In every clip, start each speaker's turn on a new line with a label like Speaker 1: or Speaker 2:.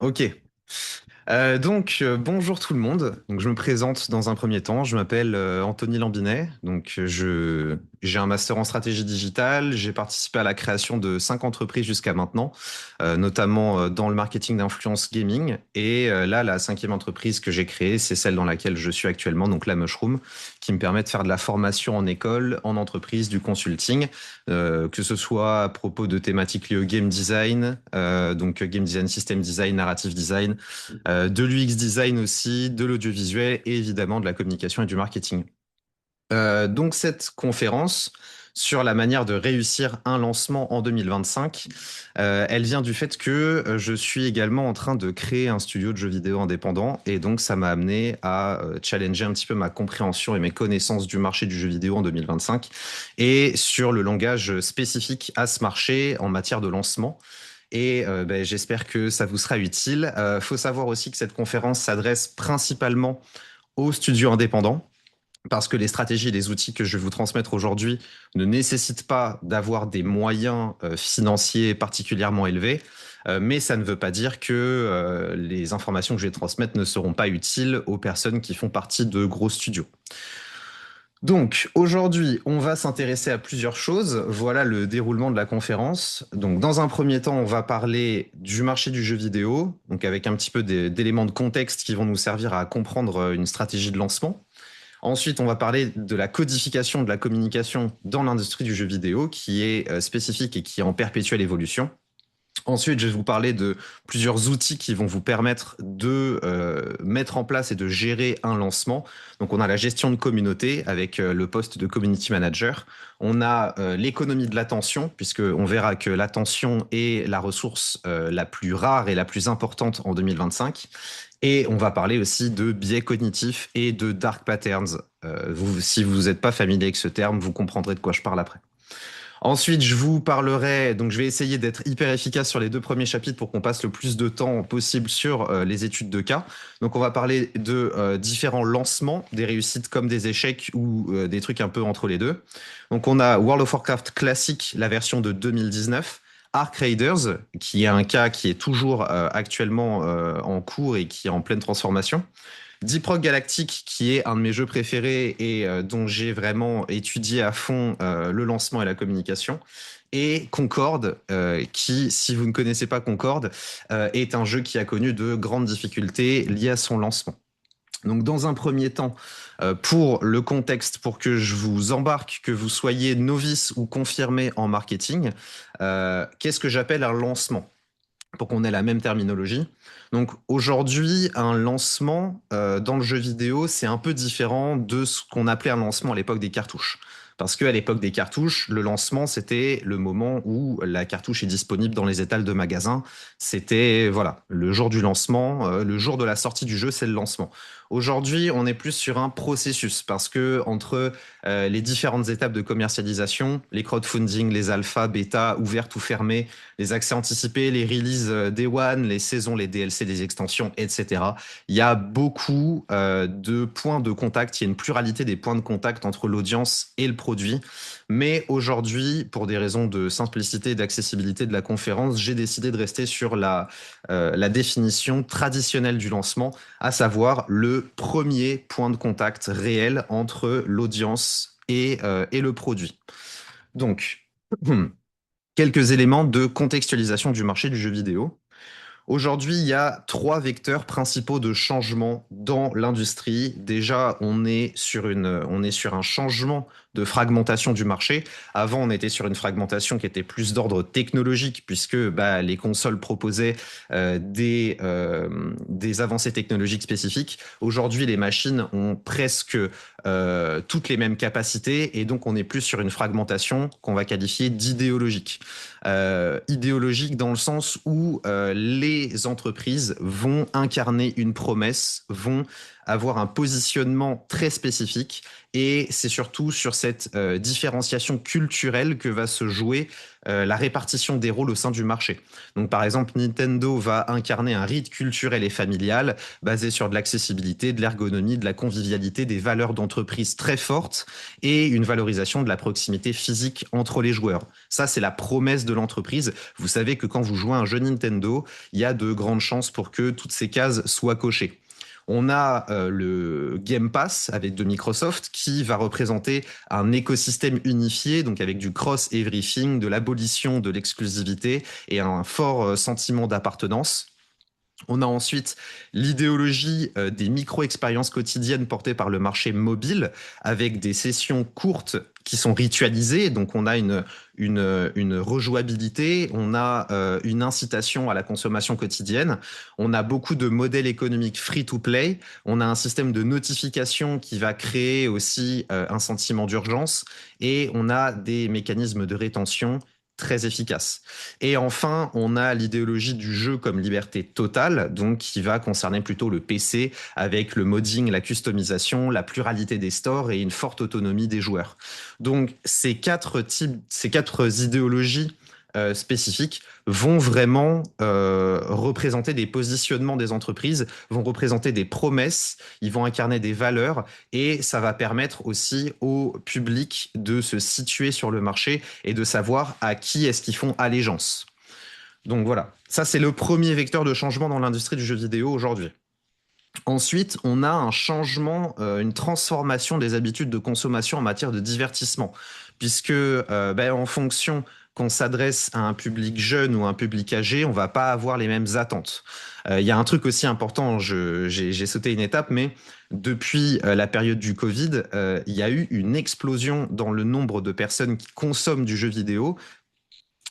Speaker 1: Ok. Bonjour tout le monde. Donc, je me présente dans un premier temps. Je m'appelle Anthony Lambinet. J'ai un master en stratégie digitale. J'ai participé à la création de 5 entreprises jusqu'à maintenant, notamment dans le marketing d'influence gaming. Là, la cinquième entreprise que j'ai créée, c'est celle dans laquelle je suis actuellement, donc la Mushroom, qui me permet de faire de la formation en école, en entreprise, du consulting, que ce soit à propos de thématiques liées au game design, game design, system design, narrative design, de l'UX design aussi, de l'audiovisuel et évidemment de la communication et du marketing. Donc cette conférence sur la manière de réussir un lancement en 2025, elle vient du fait que je suis également en train de créer un studio de jeux vidéo indépendant et donc ça m'a amené à challenger un petit peu ma compréhension et mes connaissances du marché du jeu vidéo en 2025 et sur le langage spécifique à ce marché en matière de lancement. J'espère que ça vous sera utile. Faut savoir aussi que cette conférence s'adresse principalement aux studios indépendants parce que les stratégies et les outils que je vais vous transmettre aujourd'hui ne nécessitent pas d'avoir des moyens financiers particulièrement élevés. Mais ça ne veut pas dire que les informations que je vais transmettre ne seront pas utiles aux personnes qui font partie de gros studios. Donc, aujourd'hui, on va s'intéresser à plusieurs choses. Voilà le déroulement de la conférence. Donc, dans un premier temps, on va parler du marché du jeu vidéo, donc avec un petit peu d'éléments de contexte qui vont nous servir à comprendre une stratégie de lancement. Ensuite, on va parler de la codification de la communication dans l'industrie du jeu vidéo, qui est spécifique et qui est en perpétuelle évolution. Ensuite, je vais vous parler de plusieurs outils qui vont vous permettre de mettre en place et de gérer un lancement. Donc, on a la gestion de communauté avec le poste de community manager. On a l'économie de l'attention, puisqu'on verra que l'attention est la ressource la plus rare et la plus importante en 2025. Et on va parler aussi de biais cognitifs et de dark patterns. Si vous n'êtes pas familier avec ce terme, vous comprendrez de quoi je parle après. Ensuite, je vous parlerai, donc je vais essayer d'être hyper efficace sur les 2 premiers chapitres pour qu'on passe le plus de temps possible sur les études de cas. Donc on va parler de différents lancements, des réussites comme des échecs ou des trucs un peu entre les deux. Donc on a World of Warcraft classique, la version de 2019. Arc Raiders, qui est un cas qui est toujours actuellement en cours et qui est en pleine transformation. Deep Rock Galactic, qui est un de mes jeux préférés et dont j'ai vraiment étudié à fond le lancement et la communication. Et Concorde, qui, si vous ne connaissez pas Concorde, est un jeu qui a connu de grandes difficultés liées à son lancement. Donc, dans un premier temps, pour le contexte, pour que je vous embarque, que vous soyez novice ou confirmé en marketing, qu'est-ce que j'appelle un lancement? Pour qu'on ait la même terminologie. Donc aujourd'hui, un lancement dans le jeu vidéo, c'est un peu différent de ce qu'on appelait un lancement à l'époque des cartouches. Parce qu'à l'époque des cartouches, le lancement, c'était le moment où la cartouche est disponible dans les étals de magasins. C'était, voilà, le jour du lancement, le jour de la sortie du jeu, c'est le lancement. Aujourd'hui, on est plus sur un processus parce que entre les différentes étapes de commercialisation, les crowdfunding, les alphas, bêta, ouvertes ou fermées, les accès anticipés, les releases Day One, les saisons, les DLC, les extensions, etc. Il y a beaucoup de points de contact, il y a une pluralité des points de contact entre l'audience et le produit. Mais aujourd'hui, pour des raisons de simplicité et d'accessibilité de la conférence, j'ai décidé de rester sur la définition traditionnelle du lancement, à savoir le premier point de contact réel entre l'audience et le produit. Donc, quelques éléments de contextualisation du marché du jeu vidéo. Aujourd'hui, il y a 3 vecteurs principaux de changement dans l'industrie. Déjà, on est sur un changement de fragmentation du marché. Avant, on était sur une fragmentation qui était plus d'ordre technologique, puisque les consoles proposaient des avancées technologiques spécifiques. Aujourd'hui, les machines ont presque toutes les mêmes capacités, et donc on est plus sur une fragmentation qu'on va qualifier d'idéologique. Idéologique dans le sens où les entreprises vont incarner une promesse, vont avoir un positionnement très spécifique. Et c'est surtout sur cette différenciation culturelle que va se jouer la répartition des rôles au sein du marché. Donc par exemple, Nintendo va incarner un rite culturel et familial basé sur de l'accessibilité, de l'ergonomie, de la convivialité, des valeurs d'entreprise très fortes et une valorisation de la proximité physique entre les joueurs. Ça, c'est la promesse de l'entreprise. Vous savez que quand vous jouez à un jeu Nintendo, il y a de grandes chances pour que toutes ces cases soient cochées. On a le Game Pass avec de Microsoft qui va représenter un écosystème unifié, donc avec du cross-everything, de l'abolition de l'exclusivité et un fort sentiment d'appartenance. On a ensuite l'idéologie des micro-expériences quotidiennes portées par le marché mobile avec des sessions courtes qui sont ritualisées. Donc on a une rejouabilité, on a une incitation à la consommation quotidienne, on a beaucoup de modèles économiques free-to-play, on a un système de notification qui va créer aussi un sentiment d'urgence et on a des mécanismes de rétention très efficace. Et enfin, on a l'idéologie du jeu comme liberté totale, donc qui va concerner plutôt le PC avec le modding, la customisation, la pluralité des stores et une forte autonomie des joueurs. Donc ces quatre idéologies spécifiques vont vraiment représenter des positionnements des entreprises, vont représenter des promesses, ils vont incarner des valeurs et ça va permettre aussi au public de se situer sur le marché et de savoir à qui est-ce qu'ils font allégeance. Donc voilà, ça c'est le premier vecteur de changement dans l'industrie du jeu vidéo aujourd'hui. Ensuite, on a un changement, une transformation des habitudes de consommation en matière de divertissement, puisque en fonction qu'on s'adresse à un public jeune ou un public âgé, on va pas avoir les mêmes attentes. Il y a un truc aussi important, j'ai sauté une étape, mais depuis la période du Covid, il y a eu une explosion dans le nombre de personnes qui consomment du jeu vidéo.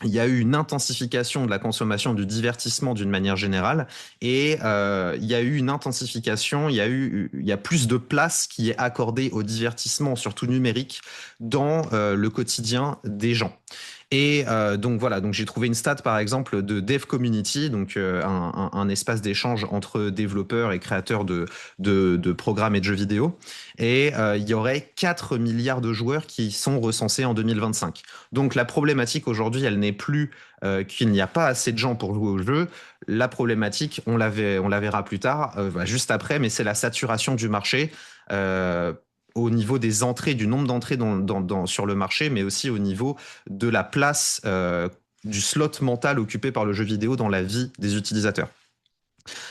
Speaker 1: Il y a eu une intensification de la consommation du divertissement d'une manière générale et il y a eu une intensification, il y a plus de place qui est accordée au divertissement, surtout numérique, dans le quotidien des gens. Et donc voilà, donc j'ai trouvé une stat par exemple de Dev Community, donc un espace d'échange entre développeurs et créateurs de programmes et de jeux vidéo. Et il y aurait 4 milliards de joueurs qui sont recensés en 2025. Donc la problématique aujourd'hui, elle n'est plus qu'il n'y a pas assez de gens pour jouer au jeu. La problématique, on la verra plus tard, juste après, mais c'est la saturation du marché. Au niveau des entrées, du nombre d'entrées sur le marché, mais aussi au niveau de la place du slot mental occupé par le jeu vidéo dans la vie des utilisateurs.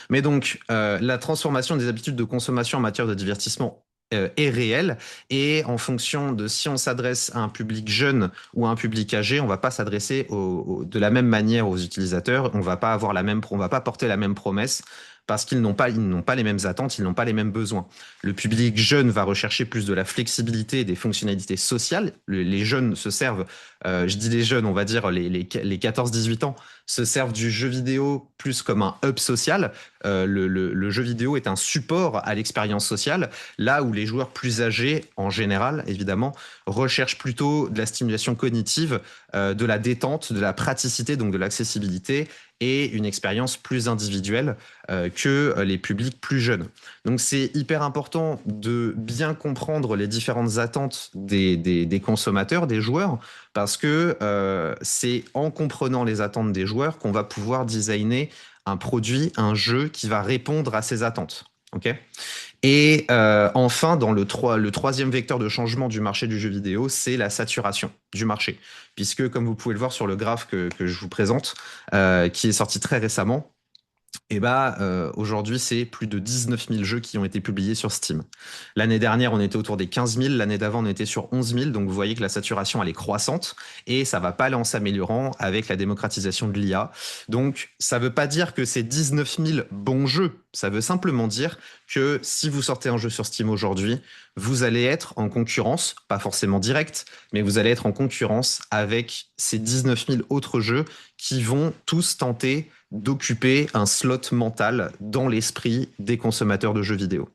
Speaker 1: Mais donc, la transformation des habitudes de consommation en matière de divertissement est réelle et en fonction de si on s'adresse à un public jeune ou à un public âgé, on va pas s'adresser de la même manière aux utilisateurs, on va pas porter la même promesse parce qu'ils n'ont pas les mêmes attentes, ils n'ont pas les mêmes besoins. Le public jeune va rechercher plus de la flexibilité et des fonctionnalités sociales. Les jeunes se servent, je dis les jeunes, on va dire les 14-18 ans, se servent du jeu vidéo plus comme un hub social. Le jeu vidéo est un support à l'expérience sociale, là où les joueurs plus âgés, en général, évidemment, recherchent plutôt de la stimulation cognitive, de la détente, de la praticité, donc de l'accessibilité, et une expérience plus individuelle que les publics plus jeunes. Donc c'est hyper important de bien comprendre les différentes attentes des consommateurs, des joueurs, parce que c'est en comprenant les attentes des joueurs qu'on va pouvoir designer un produit, un jeu qui va répondre à ces attentes. Ok. Et enfin, dans le troisième vecteur de changement du marché du jeu vidéo, c'est la saturation du marché. Puisque, comme vous pouvez le voir sur le graphe que je vous présente, qui est sorti très récemment, et aujourd'hui, c'est plus de 19 000 jeux qui ont été publiés sur Steam. L'année dernière, on était autour des 15 000. L'année d'avant, on était sur 11 000. Donc, vous voyez que la saturation, elle est croissante et ça va pas aller en s'améliorant avec la démocratisation de l'IA. Donc, ça veut pas dire que c'est 19 000 bons jeux. Ça veut simplement dire que si vous sortez un jeu sur Steam aujourd'hui, vous allez être en concurrence, pas forcément directe, mais vous allez être en concurrence avec ces 19 000 autres jeux qui vont tous tenter d'occuper un slot mental dans l'esprit des consommateurs de jeux vidéo.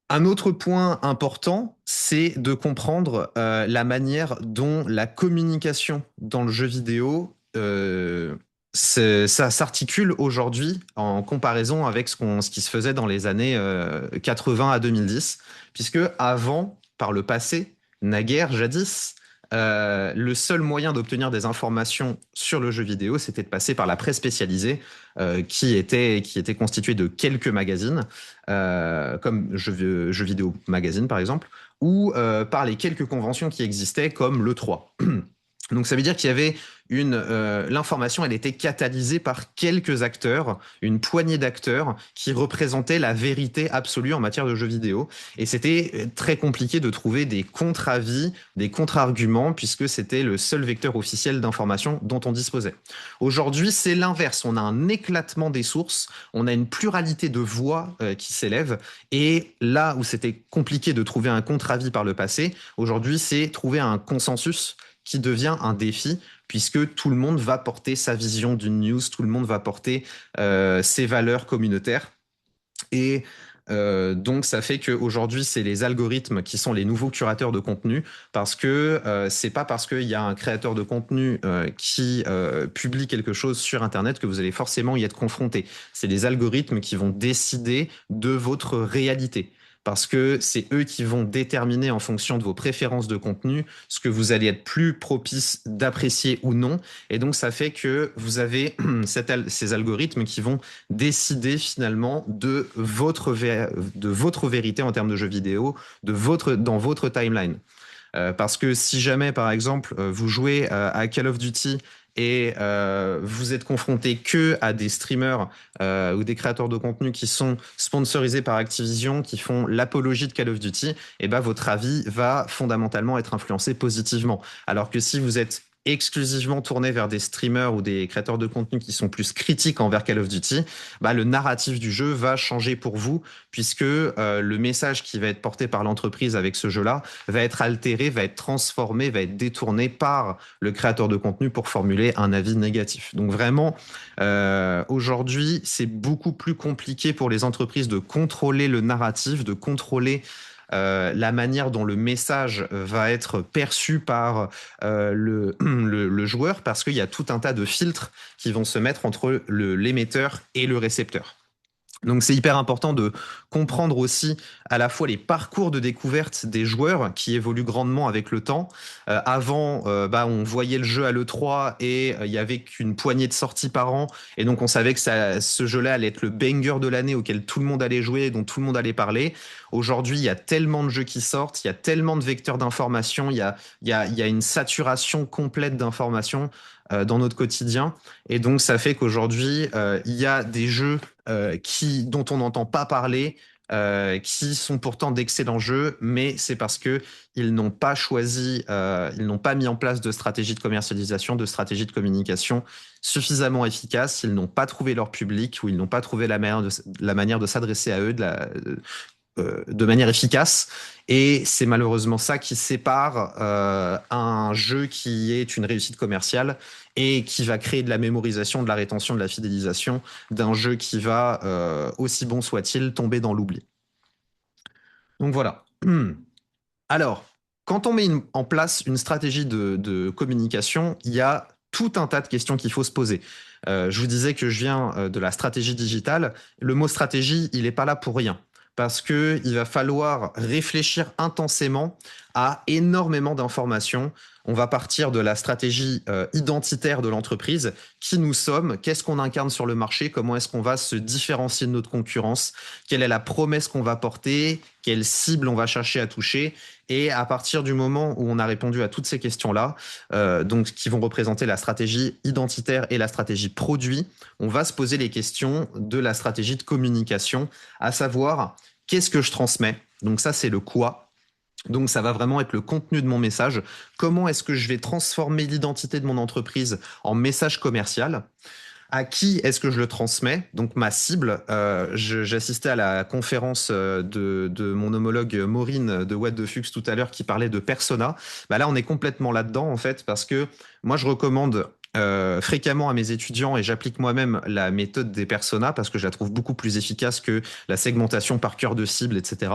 Speaker 1: Un autre point important, c'est de comprendre la manière dont la communication dans le jeu vidéo Ça s'articule aujourd'hui en comparaison avec ce qui se faisait dans les années 80 à 2010, puisque avant, par le passé, naguère, jadis, le seul moyen d'obtenir des informations sur le jeu vidéo, c'était de passer par la presse spécialisée, qui était constituée de quelques magazines, comme Jeux vidéo magazine par exemple, ou par les quelques conventions qui existaient, comme l'E3. Donc ça veut dire qu'il y avait l'information, elle était catalysée par quelques acteurs, une poignée d'acteurs qui représentaient la vérité absolue en matière de jeux vidéo. Et c'était très compliqué de trouver des contre-avis, des contre-arguments, puisque c'était le seul vecteur officiel d'information dont on disposait. Aujourd'hui, c'est l'inverse. On a un éclatement des sources, on a une pluralité de voix qui s'élèvent. Et là où c'était compliqué de trouver un contre-avis par le passé, aujourd'hui, c'est trouver un consensus qui devient un défi, puisque tout le monde va porter sa vision d'une news, tout le monde va porter ses valeurs communautaires. Et donc, ça fait qu'aujourd'hui, c'est les algorithmes qui sont les nouveaux curateurs de contenu, parce que c'est pas parce qu'il y a un créateur de contenu qui publie quelque chose sur Internet que vous allez forcément y être confronté. C'est les algorithmes qui vont décider de votre réalité, parce que c'est eux qui vont déterminer en fonction de vos préférences de contenu ce que vous allez être plus propice d'apprécier ou non. Et donc, ça fait que vous avez ces algorithmes qui vont décider finalement de votre vérité en termes de jeux vidéo, dans votre timeline. Parce que si jamais, par exemple, vous jouez à Call of Duty et vous êtes confronté que à des streamers ou des créateurs de contenu qui sont sponsorisés par Activision, qui font l'apologie de Call of Duty, et ben votre avis va fondamentalement être influencé positivement. Alors que si vous êtes exclusivement tourné vers des streamers ou des créateurs de contenu qui sont plus critiques envers Call of Duty, bah, le narratif du jeu va changer pour vous, puisque le message qui va être porté par l'entreprise avec ce jeu-là va être altéré, va être transformé, va être détourné par le créateur de contenu pour formuler un avis négatif. Donc vraiment, aujourd'hui, c'est beaucoup plus compliqué pour les entreprises de contrôler le narratif, de contrôler la manière dont le message va être perçu par le joueur, parce qu'il y a tout un tas de filtres qui vont se mettre entre l'émetteur et le récepteur. Donc c'est hyper important de comprendre aussi à la fois les parcours de découverte des joueurs qui évoluent grandement avec le temps. Avant, on voyait le jeu à l'E3 et il y avait qu'une poignée de sorties par an. Et donc on savait que ce jeu-là allait être le banger de l'année auquel tout le monde allait jouer, dont tout le monde allait parler. Aujourd'hui, il y a tellement de jeux qui sortent, il y a tellement de vecteurs d'information, il y a une saturation complète d'informations dans notre quotidien. Et donc ça fait qu'aujourd'hui, il y a des jeux dont on n'entend pas parler, qui sont pourtant d'excellents jeux, mais c'est parce que ils n'ont pas choisi, ils n'ont pas mis en place de stratégie de commercialisation, de stratégie de communication suffisamment efficace. Ils n'ont pas trouvé leur public, ou ils n'ont pas trouvé la manière de s'adresser à eux de manière efficace. Et c'est malheureusement ça qui sépare un jeu qui est une réussite commerciale et qui va créer de la mémorisation, de la rétention, de la fidélisation, d'un jeu qui va, aussi bon soit-il, tomber dans l'oubli. Donc voilà. Alors, quand on met en place une stratégie de communication, il y a tout un tas de questions qu'il faut se poser. Je vous disais que je viens de la stratégie digitale. Le mot stratégie, il n'est pas là pour rien, parce qu'il va falloir réfléchir intensément à énormément d'informations. On va partir de la stratégie identitaire de l'entreprise, qui nous sommes, qu'est-ce qu'on incarne sur le marché, comment est-ce qu'on va se différencier de notre concurrence, quelle est la promesse qu'on va porter, quelle cible on va chercher à toucher. Et à partir du moment où on a répondu à toutes ces questions-là, donc qui vont représenter la stratégie identitaire et la stratégie produit, on va se poser les questions de la stratégie de communication, à savoir qu'est-ce que je transmets. Donc ça, c'est le quoi. Donc ça va vraiment être le contenu de mon message. Comment est-ce que je vais transformer l'identité de mon entreprise en message commercial? À qui est-ce que je le transmets? Donc ma cible. J'assistais à la conférence de mon homologue Maureen de What the Fux tout à l'heure, qui parlait de persona. Bah là, on est complètement là-dedans en fait, parce que moi je recommande fréquemment à mes étudiants, et j'applique moi-même la méthode des personas parce que je la trouve beaucoup plus efficace que la segmentation par cœur de cible, etc.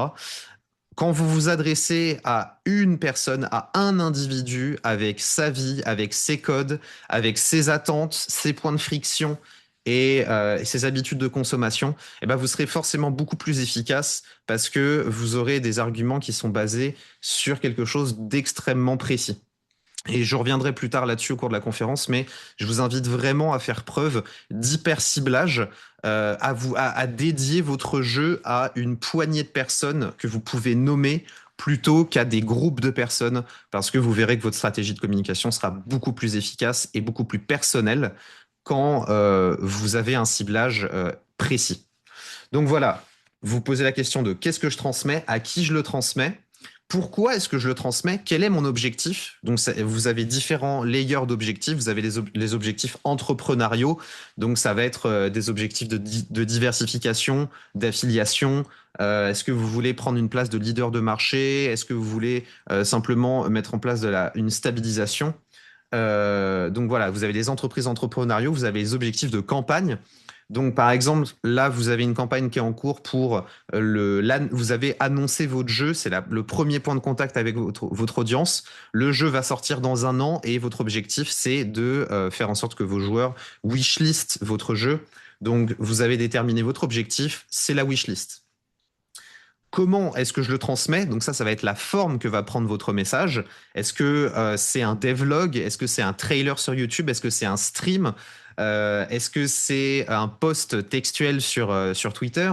Speaker 1: Quand vous vous adressez à une personne, à un individu, avec sa vie, avec ses codes, avec ses attentes, ses points de friction et ses habitudes de consommation, eh ben vous serez forcément beaucoup plus efficace parce que vous aurez des arguments qui sont basés sur quelque chose d'extrêmement précis. Et je reviendrai plus tard là-dessus au cours de la conférence, mais je vous invite vraiment à faire preuve d'hyper-ciblage, à dédier votre jeu à une poignée de personnes que vous pouvez nommer plutôt qu'à des groupes de personnes, parce que vous verrez que votre stratégie de communication sera beaucoup plus efficace et beaucoup plus personnelle quand vous avez un ciblage précis. Donc voilà, vous posez la question de qu'est-ce que je transmets, à qui je le transmets, pourquoi est-ce que je le transmets, quel est mon objectif. Donc vous avez différents layers d'objectifs, vous avez les objectifs entrepreneuriaux, donc ça va être des objectifs de diversification, d'affiliation. Est-ce que vous voulez prendre une place de leader de marché? Est-ce que vous voulez simplement mettre en place une stabilisation? Donc voilà, vous avez les entreprises entrepreneuriaux, vous avez les objectifs de campagne. Donc, par exemple, là, vous avez une campagne qui est en cours pour vous avez annoncé votre jeu, c'est le premier point de contact avec votre audience. Le jeu va sortir dans un an et votre objectif, c'est de faire en sorte que vos joueurs wishlist votre jeu. Donc, vous avez déterminé votre objectif, c'est la wishlist. Comment est-ce que je le transmets? Donc ça va être la forme que va prendre votre message. Est-ce que c'est un devlog? Est-ce que c'est un trailer sur YouTube? Est-ce que c'est un stream? Est-ce que c'est un post textuel sur Twitter?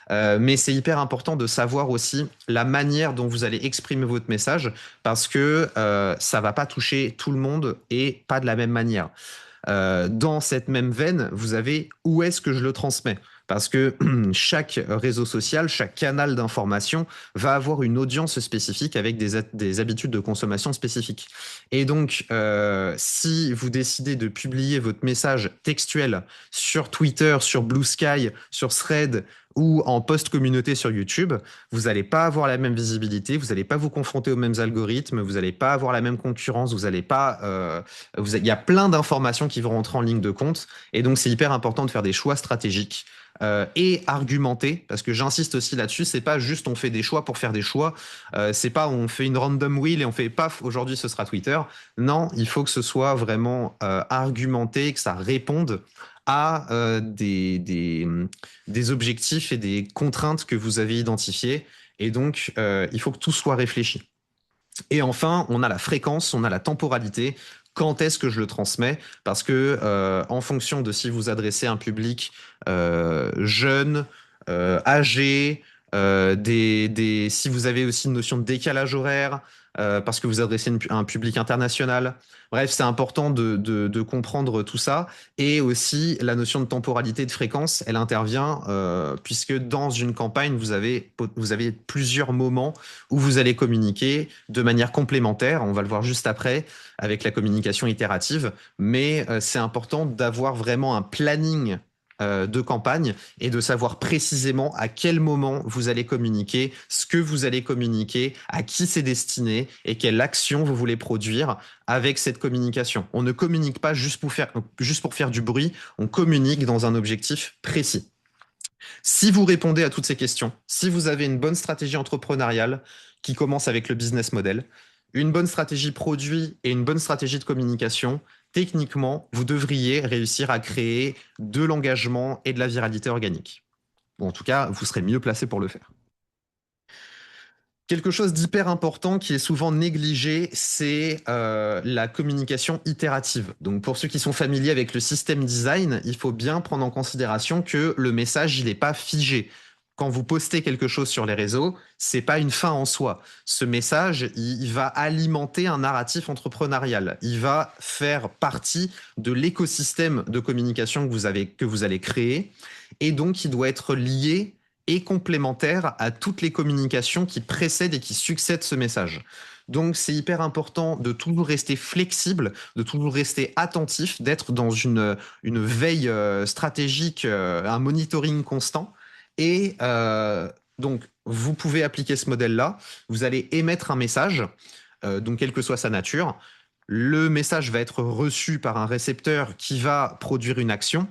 Speaker 1: Mais c'est hyper important de savoir aussi la manière dont vous allez exprimer votre message parce que ça va pas toucher tout le monde et pas de la même manière. Dans cette même veine, vous avez où est-ce que je le transmets? Parce que chaque réseau social, chaque canal d'information va avoir une audience spécifique avec des habitudes de consommation spécifiques. Et donc, si vous décidez de publier votre message textuel sur Twitter, sur Blue Sky, sur Thread ou en post-communauté sur YouTube, vous n'allez pas avoir la même visibilité, vous n'allez pas vous confronter aux mêmes algorithmes, vous n'allez pas avoir la même concurrence, vous n'allez pas... il y a plein d'informations qui vont rentrer en ligne de compte. Et donc, c'est hyper important de faire des choix stratégiques et argumenter, parce que j'insiste aussi là-dessus, c'est pas juste on fait des choix pour faire des choix, c'est pas on fait une random wheel et on fait paf, aujourd'hui ce sera Twitter. Non, il faut que ce soit vraiment argumenté, que ça réponde à des objectifs et des contraintes que vous avez identifiées. Et donc, il faut que tout soit réfléchi. Et enfin, on a la fréquence, on a la temporalité. Quand est-ce que je le transmets? Parce que en fonction de si vous adressez un public jeune, âgé, si vous avez aussi une notion de décalage horaire, parce que vous adressez un public international. Bref, c'est important de comprendre tout ça. Et aussi, la notion de temporalité de fréquence, elle intervient puisque dans une campagne, vous avez plusieurs moments où vous allez communiquer de manière complémentaire. On va le voir juste après avec la communication itérative. Mais c'est important d'avoir vraiment un planning de campagne et de savoir précisément à quel moment vous allez communiquer, ce que vous allez communiquer, à qui c'est destiné et quelle action vous voulez produire avec cette communication. On ne communique pas juste pour faire du bruit, on communique dans un objectif précis. Si vous répondez à toutes ces questions, si vous avez une bonne stratégie entrepreneuriale qui commence avec le business model, une bonne stratégie produit et une bonne stratégie de communication, techniquement, vous devriez réussir à créer de l'engagement et de la viralité organique. Bon, en tout cas, vous serez mieux placé pour le faire. Quelque chose d'hyper important qui est souvent négligé, c'est la communication itérative. Donc pour ceux qui sont familiers avec le système design, il faut bien prendre en considération que le message, il n'est pas figé. Quand vous postez quelque chose sur les réseaux, c'est pas une fin en soi. Ce message, il va alimenter un narratif entrepreneurial. Il va faire partie de l'écosystème de communication que vous allez créer. Et donc, il doit être lié et complémentaire à toutes les communications qui précèdent et qui succèdent ce message. Donc, c'est hyper important de toujours rester flexible, de toujours rester attentif, d'être dans une veille stratégique, un monitoring constant. Et donc, vous pouvez appliquer ce modèle-là. Vous allez émettre un message, donc quelle que soit sa nature. Le message va être reçu par un récepteur qui va produire une action.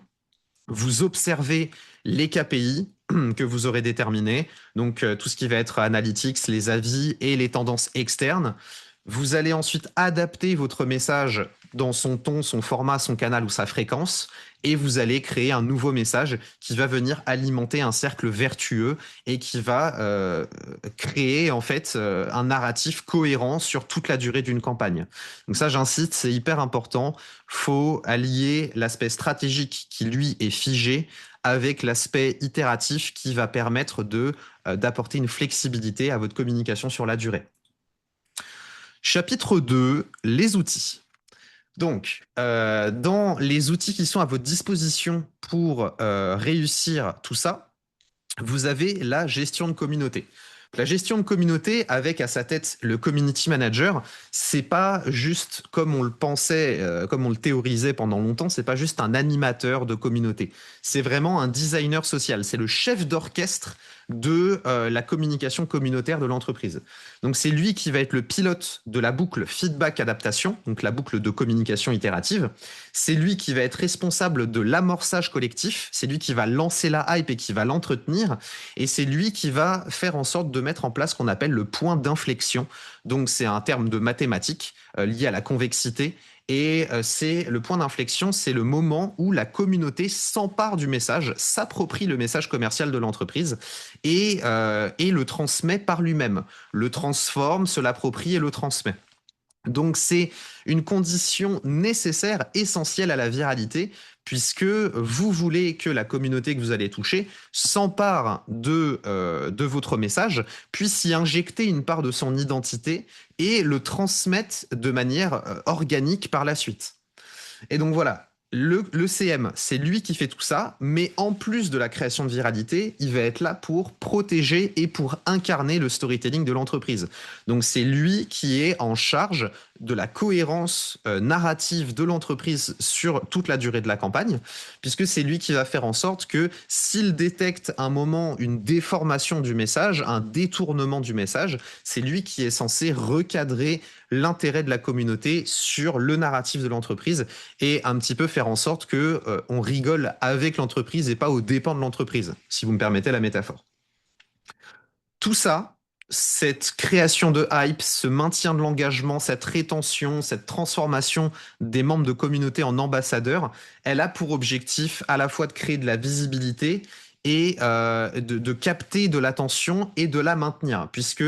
Speaker 1: Vous observez les KPI, que vous aurez déterminées, donc tout ce qui va être analytics, les avis et les tendances externes. Vous allez ensuite adapter votre message dans son ton, son format, son canal ou sa fréquence, et vous allez créer un nouveau message qui va venir alimenter un cercle vertueux et qui va créer en fait un narratif cohérent sur toute la durée d'une campagne. Donc ça, j'incite, c'est hyper important. Faut allier l'aspect stratégique qui lui est figé avec l'aspect itératif qui va permettre d'apporter une flexibilité à votre communication sur la durée. Chapitre 2, les outils. Donc, dans les outils qui sont à votre disposition pour réussir tout ça, vous avez la gestion de communauté. La gestion de communauté avec à sa tête le community manager, c'est pas juste comme on le pensait, comme on le théorisait pendant longtemps, c'est pas juste un animateur de communauté. C'est vraiment un designer social. C'est le chef d'orchestre de la communication communautaire de l'entreprise. Donc c'est lui qui va être le pilote de la boucle feedback-adaptation, donc la boucle de communication itérative. C'est lui qui va être responsable de l'amorçage collectif, c'est lui qui va lancer la hype et qui va l'entretenir, et c'est lui qui va faire en sorte de mettre en place ce qu'on appelle le point d'inflexion. Donc c'est un terme de mathématiques lié à la convexité. Et c'est le point d'inflexion, c'est le moment où la communauté s'empare du message, s'approprie le message commercial de l'entreprise et le transmet par lui-même, le transforme, se l'approprie et le transmet. Donc c'est une condition nécessaire, essentielle à la viralité, puisque vous voulez que la communauté que vous allez toucher s'empare de votre message, puisse y injecter une part de son identité et le transmette de manière organique par la suite. Et donc voilà, le CM, c'est lui qui fait tout ça, mais en plus de la création de viralité, il va être là pour protéger et pour incarner le storytelling de l'entreprise. Donc c'est lui qui est en charge de la cohérence narrative de l'entreprise sur toute la durée de la campagne, puisque c'est lui qui va faire en sorte que s'il détecte un moment une déformation du message, un détournement du message, c'est lui qui est censé recadrer l'intérêt de la communauté sur le narratif de l'entreprise et un petit peu faire en sorte que on rigole avec l'entreprise et pas aux dépens de l'entreprise, si vous me permettez la métaphore. Tout ça, cette création de hype, ce maintien de l'engagement, cette rétention, cette transformation des membres de communauté en ambassadeurs, elle a pour objectif à la fois de créer de la visibilité et de capter de l'attention et de la maintenir, puisque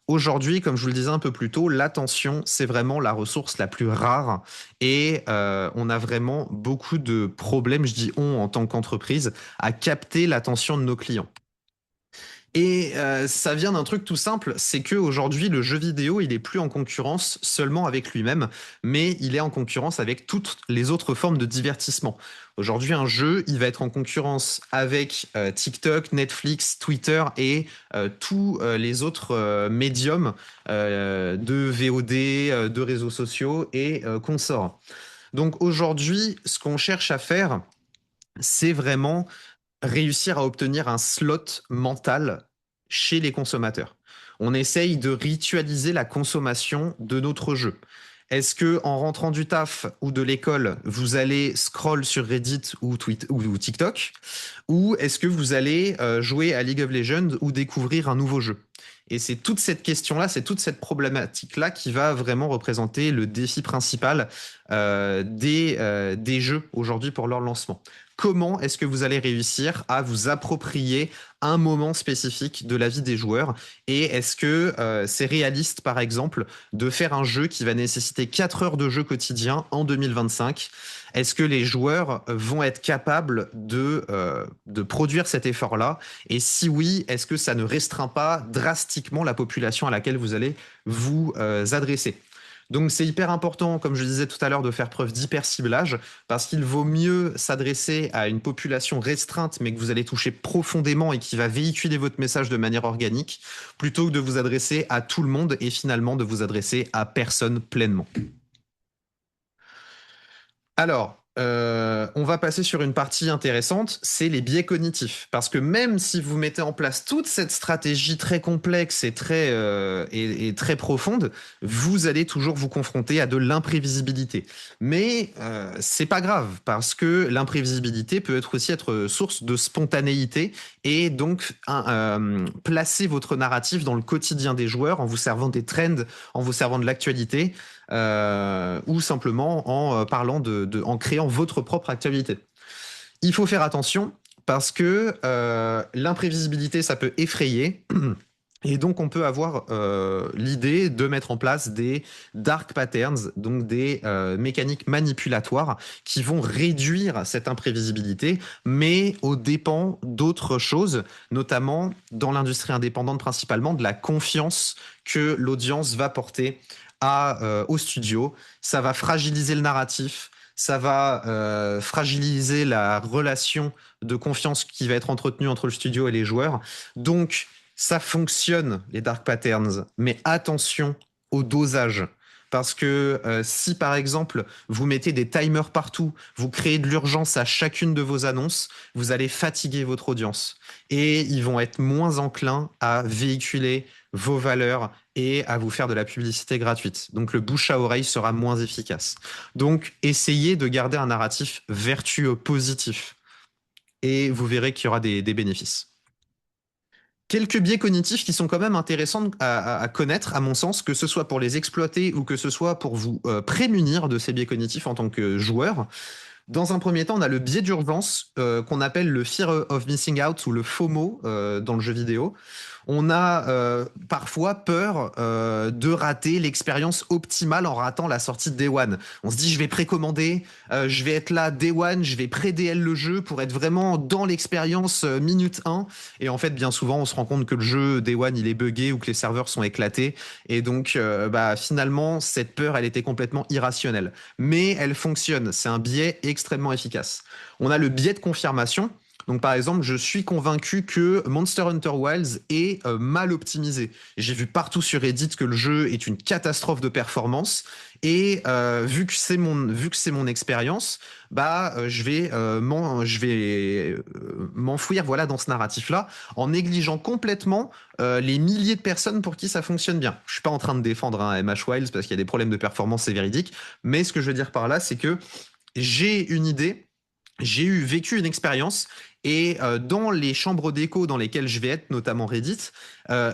Speaker 1: aujourd'hui, comme je vous le disais un peu plus tôt, l'attention, c'est vraiment la ressource la plus rare et on a vraiment beaucoup de problèmes, je dis on en tant qu'entreprise, à capter l'attention de nos clients. Et ça vient d'un truc tout simple, c'est qu'aujourd'hui, le jeu vidéo, il est plus en concurrence seulement avec lui-même, mais il est en concurrence avec toutes les autres formes de divertissement. Aujourd'hui, un jeu, il va être en concurrence avec TikTok, Netflix, Twitter et tous les autres médiums de VOD, de réseaux sociaux et consorts. Donc aujourd'hui, ce qu'on cherche à faire, c'est vraiment réussir à obtenir un slot mental chez les consommateurs. On essaye de ritualiser la consommation de notre jeu. Est-ce que en rentrant du taf ou de l'école, vous allez scroll sur Reddit ou TikTok, ou est-ce que vous allez jouer à League of Legends ou découvrir un nouveau jeu? Et c'est toute cette question-là, c'est toute cette problématique-là qui va vraiment représenter le défi principal des jeux aujourd'hui pour leur lancement. Comment est-ce que vous allez réussir à vous approprier un moment spécifique de la vie des joueurs? Et est-ce que c'est réaliste, par exemple, de faire un jeu qui va nécessiter 4 heures de jeu quotidien en 2025? Est-ce que les joueurs vont être capables de produire cet effort-là? Et si oui, est-ce que ça ne restreint pas drastiquement la population à laquelle vous allez vous adresser? Donc c'est hyper important, comme je disais tout à l'heure, de faire preuve d'hyper-ciblage, parce qu'il vaut mieux s'adresser à une population restreinte, mais que vous allez toucher profondément et qui va véhiculer votre message de manière organique, plutôt que de vous adresser à tout le monde et finalement de vous adresser à personne pleinement. Alors, On va passer sur une partie intéressante, c'est les biais cognitifs. Parce que même si vous mettez en place toute cette stratégie très complexe et très profonde, vous allez toujours vous confronter à de l'imprévisibilité. Mais c'est pas grave, parce que l'imprévisibilité peut aussi être source de spontanéité et donc placer votre narratif dans le quotidien des joueurs en vous servant des trends, en vous servant de l'actualité ou simplement en parlant en créant votre propre actualité. Il faut faire attention parce que l'imprévisibilité, ça peut effrayer. Et donc, on peut avoir l'idée de mettre en place des dark patterns, donc des mécaniques manipulatoires qui vont réduire cette imprévisibilité, mais aux dépens d'autres choses, notamment dans l'industrie indépendante principalement, de la confiance que l'audience va porter au studio. Ça va fragiliser le narratif, ça va fragiliser la relation de confiance qui va être entretenue entre le studio et les joueurs. Donc, ça fonctionne, les dark patterns, mais attention au dosage. Parce que si par exemple vous mettez des timers partout, vous créez de l'urgence à chacune de vos annonces, vous allez fatiguer votre audience. Et ils vont être moins enclins à véhiculer vos valeurs et à vous faire de la publicité gratuite. Donc le bouche à oreille sera moins efficace. Donc essayez de garder un narratif vertueux, positif. Et vous verrez qu'il y aura des bénéfices. Quelques biais cognitifs qui sont quand même intéressants à connaître, à mon sens, que ce soit pour les exploiter ou que ce soit pour vous prémunir de ces biais cognitifs en tant que joueur. Dans un premier temps, on a le biais d'urgence qu'on appelle le fear of missing out ou le FOMO dans le jeu vidéo. On a parfois peur de rater l'expérience optimale en ratant la sortie de Day One. On se dit, je vais précommander, je vais être là Day One, je vais pré-DL le jeu pour être vraiment dans l'expérience minute 1. Et en fait, bien souvent, on se rend compte que le jeu Day One, il est buggé ou que les serveurs sont éclatés. Et donc, finalement, cette peur, elle était complètement irrationnelle. Mais elle fonctionne. C'est un biais extrêmement efficace. On a le biais de confirmation. Donc par exemple, je suis convaincu que Monster Hunter Wilds est mal optimisé. J'ai vu partout sur Reddit que le jeu est une catastrophe de performance et vu que c'est mon expérience, je vais m'enfouir voilà dans ce narratif-là en négligeant complètement les milliers de personnes pour qui ça fonctionne bien. Je suis pas en train de défendre un MH Wilds parce qu'il y a des problèmes de performance, c'est véridique, mais ce que je veux dire par là, c'est que j'ai une idée, vécu une expérience et dans les chambres d'écho dans lesquelles je vais être, notamment Reddit,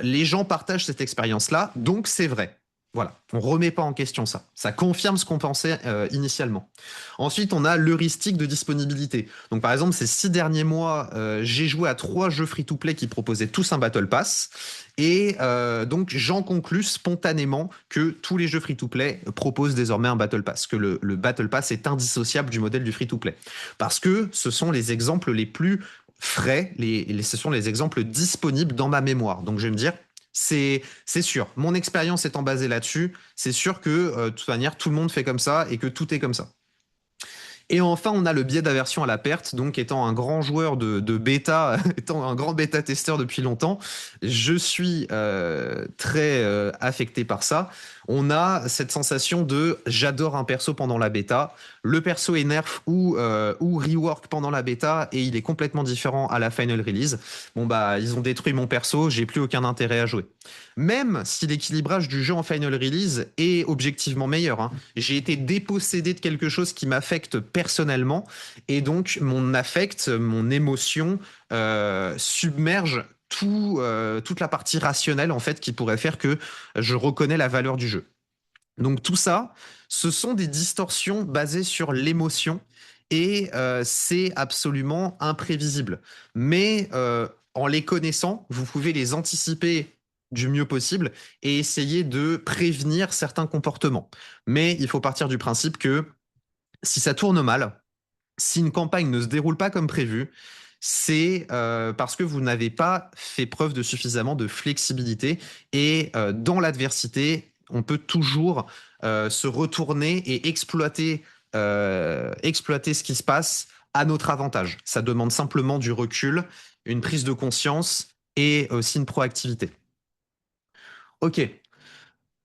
Speaker 1: les gens partagent cette expérience-là, donc c'est vrai. Voilà, on remet pas en question ça. Ça confirme ce qu'on pensait initialement. Ensuite, on a l'heuristique de disponibilité. Donc, par exemple, ces 6 derniers mois, j'ai joué à 3 jeux free-to-play qui proposaient tous un Battle Pass. Et donc, j'en conclus spontanément que tous les jeux free-to-play proposent désormais un Battle Pass, que le Battle Pass est indissociable du modèle du free-to-play. Parce que ce sont les exemples les plus frais, ce sont les exemples disponibles dans ma mémoire. Donc, je vais me dire, c'est sûr. Mon expérience étant basée là-dessus, c'est sûr que de toute manière, tout le monde fait comme ça et que tout est comme ça. Et enfin, on a le biais d'aversion à la perte. Donc, étant un grand joueur de bêta, étant un grand bêta-testeur depuis longtemps, je suis très affecté par ça. On a cette sensation de j'adore un perso pendant la bêta. Le perso est nerf ou rework pendant la bêta et il est complètement différent à la final release. Bon, bah, ils ont détruit mon perso, j'ai plus aucun intérêt à jouer. Même si l'équilibrage du jeu en final release est objectivement meilleur, hein. J'ai été dépossédé de quelque chose qui m'affecte personnellement et donc mon affect, mon émotion submerge toute la partie rationnelle en fait qui pourrait faire que je reconnais la valeur du jeu. Donc tout ça, ce sont des distorsions basées sur l'émotion et c'est absolument imprévisible. Mais en les connaissant, vous pouvez les anticiper du mieux possible et essayer de prévenir certains comportements. Mais il faut partir du principe que si ça tourne mal, si une campagne ne se déroule pas comme prévu, c'est parce que vous n'avez pas fait preuve de suffisamment de flexibilité et dans l'adversité, on peut toujours se retourner et exploiter ce qui se passe à notre avantage. Ça demande simplement du recul, une prise de conscience et aussi une proactivité. Ok,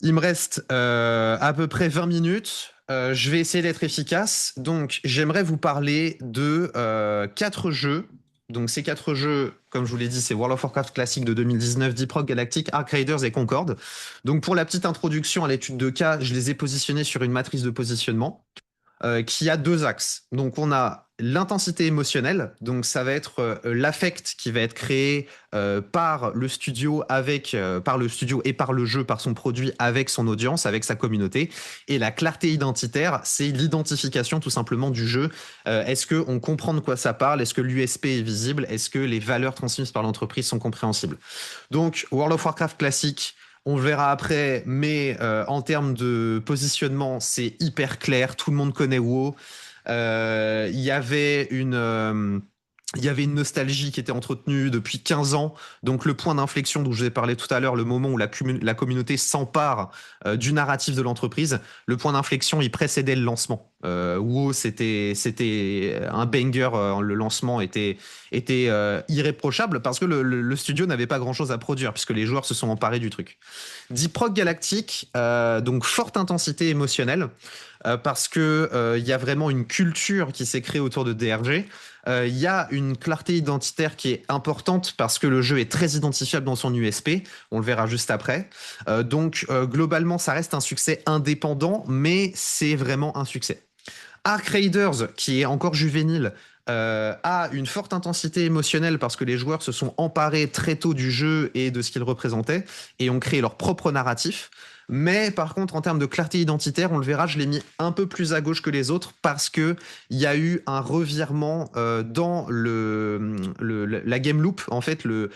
Speaker 1: Il me reste à peu près 20 minutes. Je vais essayer d'être efficace. Donc, j'aimerais vous parler de 4 jeux. Donc, ces 4 jeux, comme je vous l'ai dit, c'est World of Warcraft classique de 2019, Deep Rock Galactic, Arc Raiders et Concorde. Donc, pour la petite introduction à l'étude de cas, je les ai positionnés sur une matrice de positionnement qui a 2 axes. Donc, on a l'intensité émotionnelle, donc ça va être l'affect qui va être créé par le studio par le studio et par le jeu, par son produit, avec son audience, avec sa communauté. Et la clarté identitaire, c'est l'identification tout simplement du jeu. Est-ce que on comprend de quoi ça parle? Est-ce que l'USP est visible? Est-ce que les valeurs transmises par l'entreprise sont compréhensibles? Donc, World of Warcraft classique, on le verra après, mais en termes de positionnement, c'est hyper clair. Tout le monde connaît WoW. Il y avait une nostalgie qui était entretenue depuis 15 ans. Donc le point d'inflexion dont je vous ai parlé tout à l'heure, le moment où la communauté s'empare du narratif de l'entreprise, le point d'inflexion, il précédait le lancement. WoW, c'était un banger. Le lancement était irréprochable parce que le studio n'avait pas grand-chose à produire puisque les joueurs se sont emparés du truc. Deep Rock Galactic, donc forte intensité émotionnelle parce que il y a vraiment une culture qui s'est créée autour de DRG. Il y a une clarté identitaire qui est importante parce que le jeu est très identifiable dans son USP. On le verra juste après. Donc globalement, ça reste un succès indépendant, mais c'est vraiment un succès. Arc Raiders, qui est encore juvénile, a une forte intensité émotionnelle parce que les joueurs se sont emparés très tôt du jeu et de ce qu'il représentait et ont créé leur propre narratif. Mais par contre, en termes de clarté identitaire, on le verra, je l'ai mis un peu plus à gauche que les autres parce que il y a eu un revirement dans la game loop. En fait, le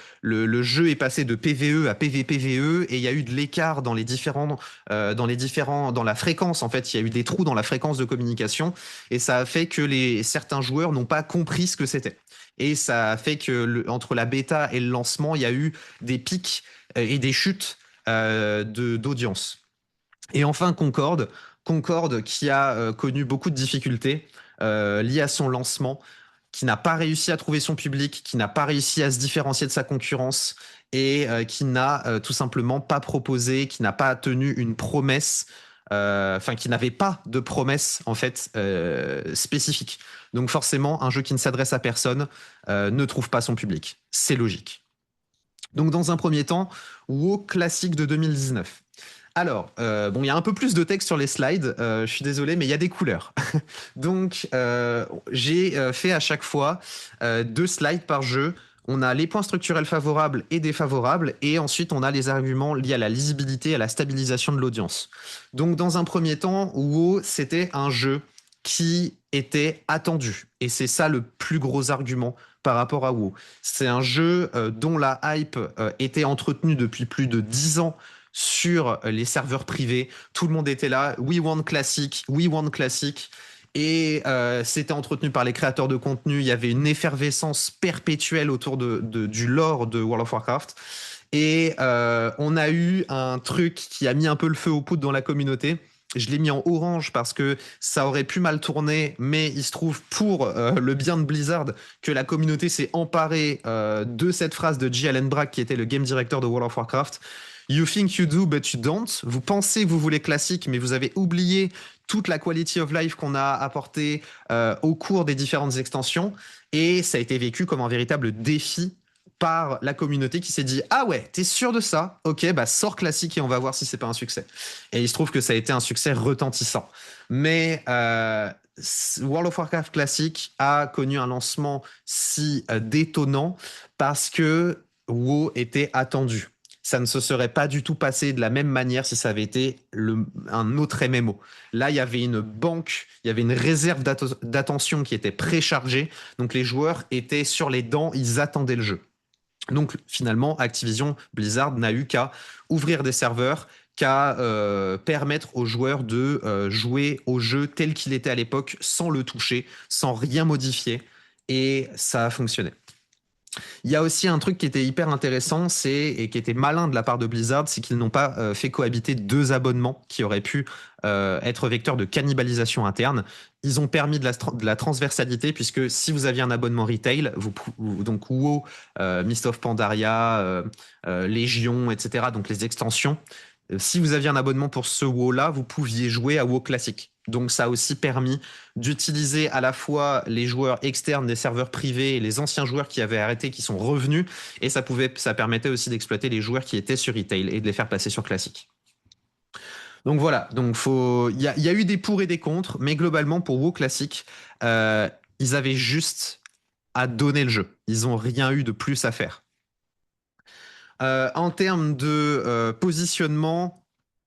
Speaker 1: jeu est passé de PVE à PVPVE et il y a eu de l'écart dans dans la fréquence. En fait, il y a eu des trous dans la fréquence de communication et ça a fait que certains joueurs n'ont pas compris ce que c'était. Et ça a fait que entre la bêta et le lancement, il y a eu des pics et des chutes d'audience. Et enfin, Concorde qui a connu beaucoup de difficultés liées à son lancement, qui n'a pas réussi à trouver son public, qui n'a pas réussi à se différencier de sa concurrence et qui n'a tout simplement pas proposé, qui n'a pas tenu une promesse, qui n'avait pas de promesse en fait spécifique. Donc forcément, un jeu qui ne s'adresse à personne ne trouve pas son public. C'est logique. Donc dans un premier temps, WoW classique de 2019. Alors, il y a un peu plus de texte sur les slides, je suis désolé, mais il y a des couleurs. Donc, j'ai fait à chaque fois 2 slides par jeu. On a les points structurels favorables et défavorables, et ensuite on a les arguments liés à la lisibilité et à la stabilisation de l'audience. Donc, dans un premier temps, WoW, c'était un jeu qui était attendu, et c'est ça le plus gros argument par rapport à WoW. C'est un jeu dont la hype était entretenue depuis plus de 10 ans sur les serveurs privés. Tout le monde était là. We want classique, we want classique. Et c'était entretenu par les créateurs de contenu. Il y avait une effervescence perpétuelle autour du lore de World of Warcraft. Et on a eu un truc qui a mis un peu le feu aux poudres dans la communauté. Je l'ai mis en orange parce que ça aurait pu mal tourner, mais il se trouve pour le bien de Blizzard que la communauté s'est emparée de cette phrase de J. Allen Brack, qui était le game director de World of Warcraft. You think you do, but you don't. Vous pensez que vous voulez classique, mais vous avez oublié toute la quality of life qu'on a apportée au cours des différentes extensions. Et ça a été vécu comme un véritable défi par la communauté qui s'est dit « Ah ouais, t'es sûr de ça? Ok, bah sors classique et on va voir si c'est pas un succès. » Et il se trouve que ça a été un succès retentissant. Mais World of Warcraft classique a connu un lancement si détonnant parce que WoW était attendu. Ça ne se serait pas du tout passé de la même manière si ça avait été un autre MMO. Là, il y avait une banque, il y avait une réserve d'attention qui était préchargée. Donc les joueurs étaient sur les dents, ils attendaient le jeu. Donc finalement, Activision Blizzard n'a eu qu'à ouvrir des serveurs, qu'à permettre aux joueurs de jouer au jeu tel qu'il était à l'époque, sans le toucher, sans rien modifier. Et ça a fonctionné. Il y a aussi un truc qui était hyper intéressant, et qui était malin de la part de Blizzard, c'est qu'ils n'ont pas fait cohabiter 2 abonnements qui auraient pu être vecteurs de cannibalisation interne. Ils ont permis de la transversalité, puisque si vous aviez un abonnement retail, donc WoW, Mist of Pandaria, Légion, etc., donc les extensions, Si vous aviez un abonnement pour ce WoW-là, vous pouviez jouer à WoW classique. Donc ça a aussi permis d'utiliser à la fois les joueurs externes des serveurs privés et les anciens joueurs qui avaient arrêté, qui sont revenus, et ça permettait aussi d'exploiter les joueurs qui étaient sur retail et de les faire passer sur classique. Donc voilà, il y a eu des pour et des contre, mais globalement pour WoW classique, ils avaient juste à donner le jeu. Ils n'ont rien eu de plus à faire. En termes de positionnement,